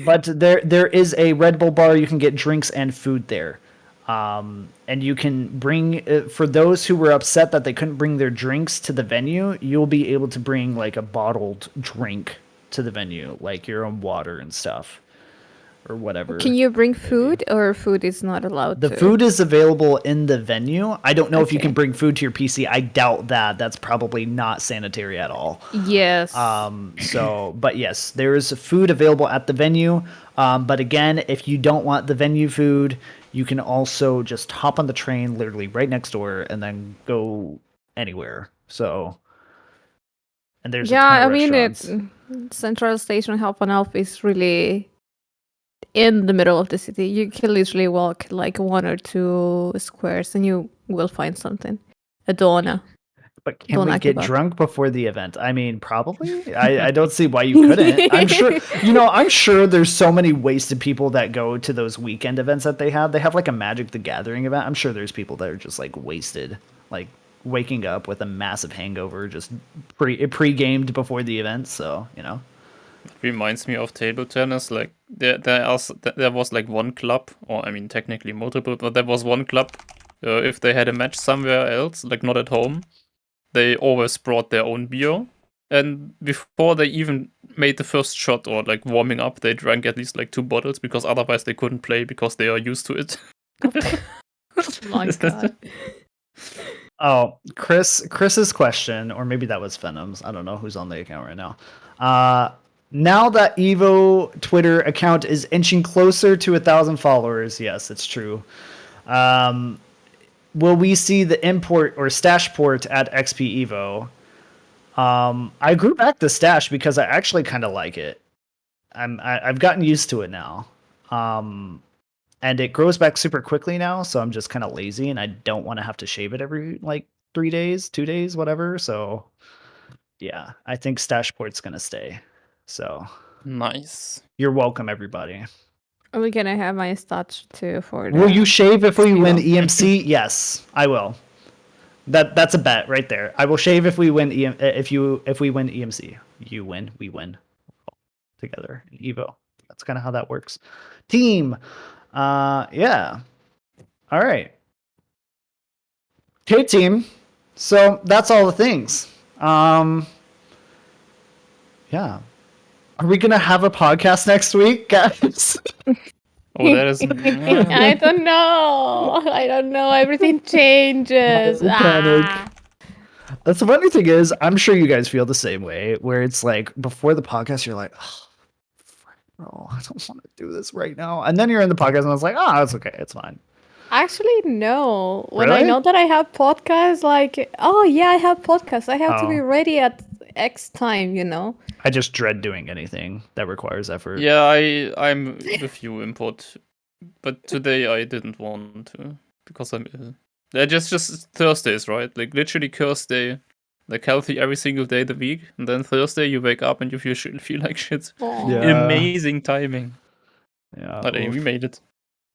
But there is a Red Bull bar. You can get drinks and food there. And you can bring, for those who were upset that they couldn't bring their drinks to the venue, you'll be able to bring like a bottled drink to the venue, like your own water and stuff, or whatever. Can you bring food, or food is not allowed? The food is available in the venue. I don't know if you Okay. can bring food to your PC. I doubt that. That's probably not sanitary at all. Yes. But yes, there is food available at the venue. But again, if you don't want the venue food, you can also just hop on the train literally right next door and then go anywhere. So, and there's a ton yeah, of I mean restaurants. Central Station Half an Elf is really in the middle of the city. You can literally walk like 1 or 2 squares and you will find something. A dona. But can Don't we act get about it. drunk before the event? I mean, probably. I don't see why you couldn't. I'm sure, I'm sure there's so many wasted people that go to those weekend events that they have. They have like a Magic the Gathering event. I'm sure there's people that are just like wasted, like waking up with a massive hangover, just pre-gamed before the event. So, It reminds me of table tennis. Like there was like one club, or I mean technically multiple, but there was one club. If they had a match somewhere else, like not at home, they always brought their own beer. And before they even made the first shot or like warming up, they drank at least like 2 bottles because otherwise they couldn't play because they are used to it. My God. oh, Chris's question, or maybe that was Venom's. I don't know who's on the account right now. Now that Evo Twitter account is inching closer to 1,000 followers, yes, it's true. Will we see the import or stash port at XPEvo? I grew back the stash because I actually kind of like it. I've gotten used to it now. And it grows back super quickly now, so I'm just kind of lazy and I don't want to have to shave it every like 3 days, 2 days, whatever. So yeah, I think stash port's gonna stay. So Nice. you're welcome, everybody. Are we gonna have my stats too for Will you shave if we win XPEvo? EMC? Yes, I will. That's a bet right there. I will shave if we win if we win EMC. You win, we win together. Evo. That's kind of how that works. Team. Yeah. All right. Okay, team. So that's all the things. Yeah. Are we gonna have a podcast next week, guys? Oh, that is. I don't know. I don't know. Everything changes. Panic. Ah. That's the funny thing is, I'm sure you guys feel the same way, where it's like before the podcast, you're like, oh, bro, I don't want to do this right now. And then you're in the podcast and I was like, oh, it's okay. It's fine. Actually, no. When I Really? know that I have podcasts, like, oh yeah, I have podcasts. I have to be Oh. ready at X time, you know? I just dread doing anything that requires effort. Yeah, I'm with you, Import. But today I didn't want to because I'm ill. They're just Thursdays, right? Like literally Thursday, like healthy every single day of the week, and then Thursday you wake up and you feel like shit. Aw. Yeah. Amazing timing. Yeah. But hey, we made it.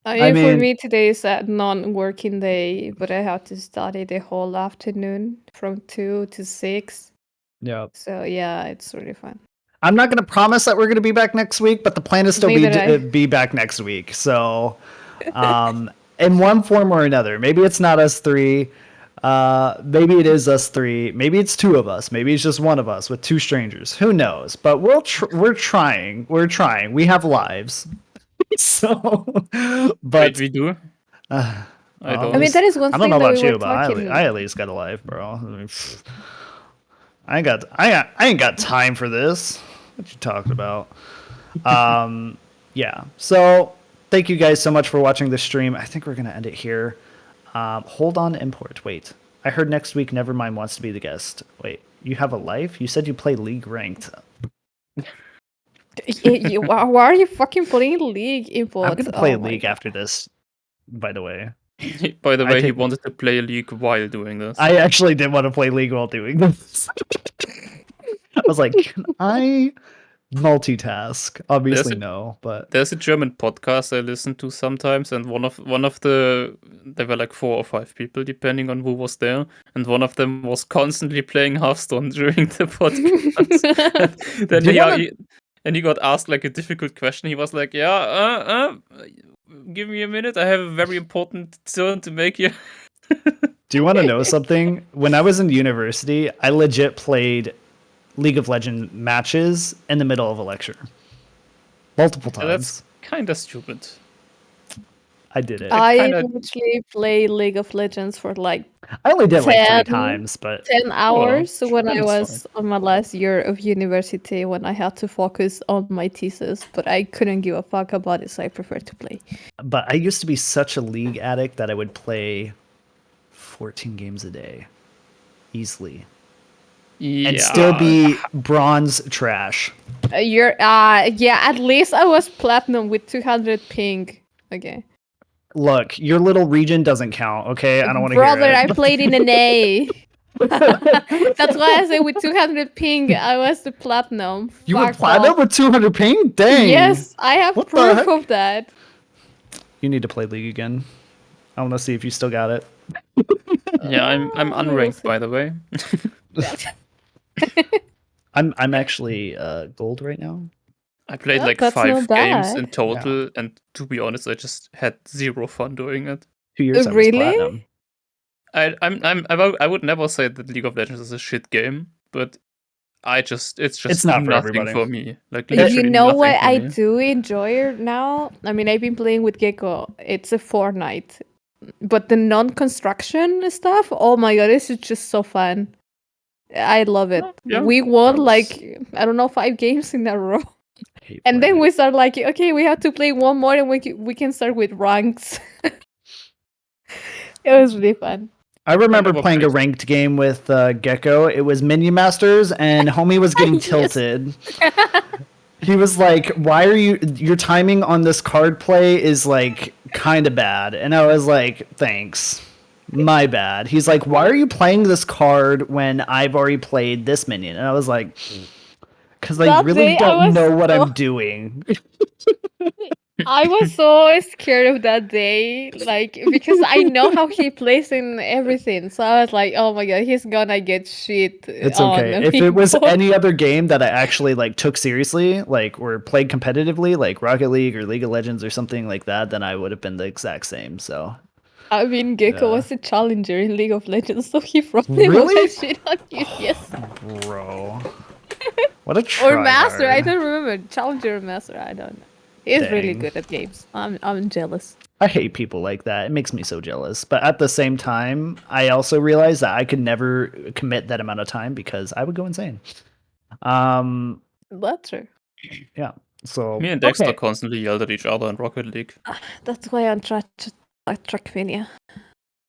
I mean, for mean- me, today is a non-working day, but I have to study the whole afternoon from 2 to 6. Yeah. So yeah, it's really fun. I'm not going to promise that we're going to be back next week, but the plan is still Neither be back next week. So, in one form or another, maybe it's not us three. Maybe it is us three. Maybe it's 2 of us. Maybe it's just 1 of us with 2 strangers. Who knows? But we're trying. We're trying. We have lives. So, but Wait, we do? I don't. I mean, that is one I don't thing know that about we you, were but I talking. at least got a life, bro. I mean, I ain't got time for this. What you talking about? Yeah. So thank you guys so much for watching the stream. I think we're gonna end it here. Hold on, Import. Wait. I heard next week Nevermind wants to be the guest. Wait, you have a life? You said you play League Ranked. Why are you fucking playing League, Import? I'm gonna play Oh my League God. after this, by the way. By the I way, he take- wanted to play League while doing this. I actually did want to play League while doing this. I was like, can I multitask? Obviously no, but There's a German podcast I listen to sometimes, and one of the there were like 4 or 5 people depending on who was there, and one of them was constantly playing Hearthstone during the podcast. Then he got asked like a difficult question. He was like, "Yeah, give me a minute. I have a very important turn to make here." do you want to know something? When I was in university, I legit played League of Legends matches in the middle of a lecture. Multiple Yeah, that's times. kind of stupid. I did it. I kinda- literally play League of Legends for like I only did it like 3 10 times, but 10 hours when I that's was on my last year of university when I had to focus on my thesis, but I couldn't give a fuck about it, so I prefer to play. I used to be such a League addict that I would play 14 games a day easily Yeah. and still be bronze trash. Yeah, at least I was platinum with 200 ping. Okay. Look, your little region doesn't count, okay? I don't want to hear Brother, it. I played in an A. That's why I say with 200 ping, I was the platinum. You were Fuck platinum off. with 200 ping? Dang. Yes, I have What the proof heck? of that. You need to play League again. I want to see if you still got it. Yeah, I'm we will unranked, see. by the way. I'm actually gold right now. I played Well, like that's 5 not games bad. in total, and to be honest, I just had zero fun doing it. 2 years I was Really? platinum. I would never say that League of Legends is a shit game, but it's just not for nothing everybody. for me. Like You literally know nothing what for I me. do enjoy now? I mean, I've been playing with Gecko. It's a Fortnite. But the non-construction stuff, oh my god, this is just so fun. I love it. Yeah, We won gross. like, I don't know, 5 games in a row. Hate And then Fortnite. we start like, okay, we have to play one more and we can start with ranks. It was really fun. I remember never playing a played. ranked game with Gecko. It was Minion Masters, and homie was getting Yes. tilted. He was like, "Why are your timing on this card play is like kind of bad?" And I was like, "Thanks, my bad." He's like, "Why are you playing this card when I've already played this minion?" And I was like, "Because I That really day, I don't was know what so- I'm doing." I was so scared of that day, like, because I know how he plays in everything. So I was like, oh my god, he's gonna get shit It's on okay. me. If it was any other game that I actually like took seriously, like or played competitively, like Rocket League or League of Legends or something like that, then I would have been the exact same. So I mean, Gecko Yeah. was a challenger in League of Legends, so he probably Really? would have shit on you. Yes. bro, what a try Or master, I don't remember. Challenger or master, I don't know. He's really Dang. good at games. I'm jealous. I hate people like that. It makes me so jealous. But at the same time, I also realize that I could never commit that amount of time because I would go insane. That's true. Yeah. So Me and Dexter okay. constantly yelled at each other in Rocket League. That's why I'm Trackmania.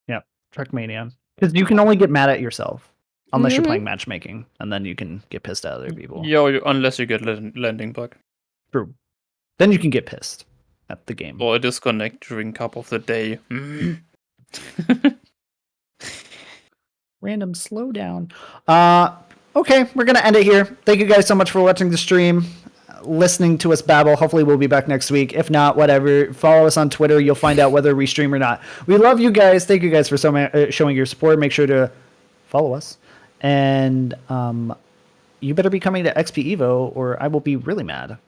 Yeah. Trackmania. Because you can only get mad at yourself unless you're Mhm. playing matchmaking, and then you can get pissed at other people. Yeah, unless you get landing bug. True. Then you can get pissed at the game. Or a disconnect during cup of the day. Random slowdown. Okay, we're gonna end it here. Thank you guys so much for watching the stream, listening to us babble. Hopefully we'll be back next week. If not, whatever. Follow us on Twitter. You'll find out whether we stream or not. We love you guys. Thank you guys for showing your support. Make sure to follow us, and you better be coming to XPEvo, or I will be really mad.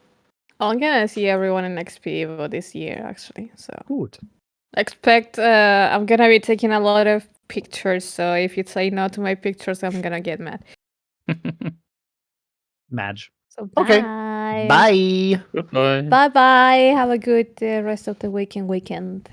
I'm gonna see everyone in XPEvo this year, actually. So Good. expect I'm gonna be taking a lot of pictures. So if you say no to my pictures, I'm gonna get mad. Madge. So Okay. bye. Bye. Goodbye. Bye bye. Have a good rest of the weekend.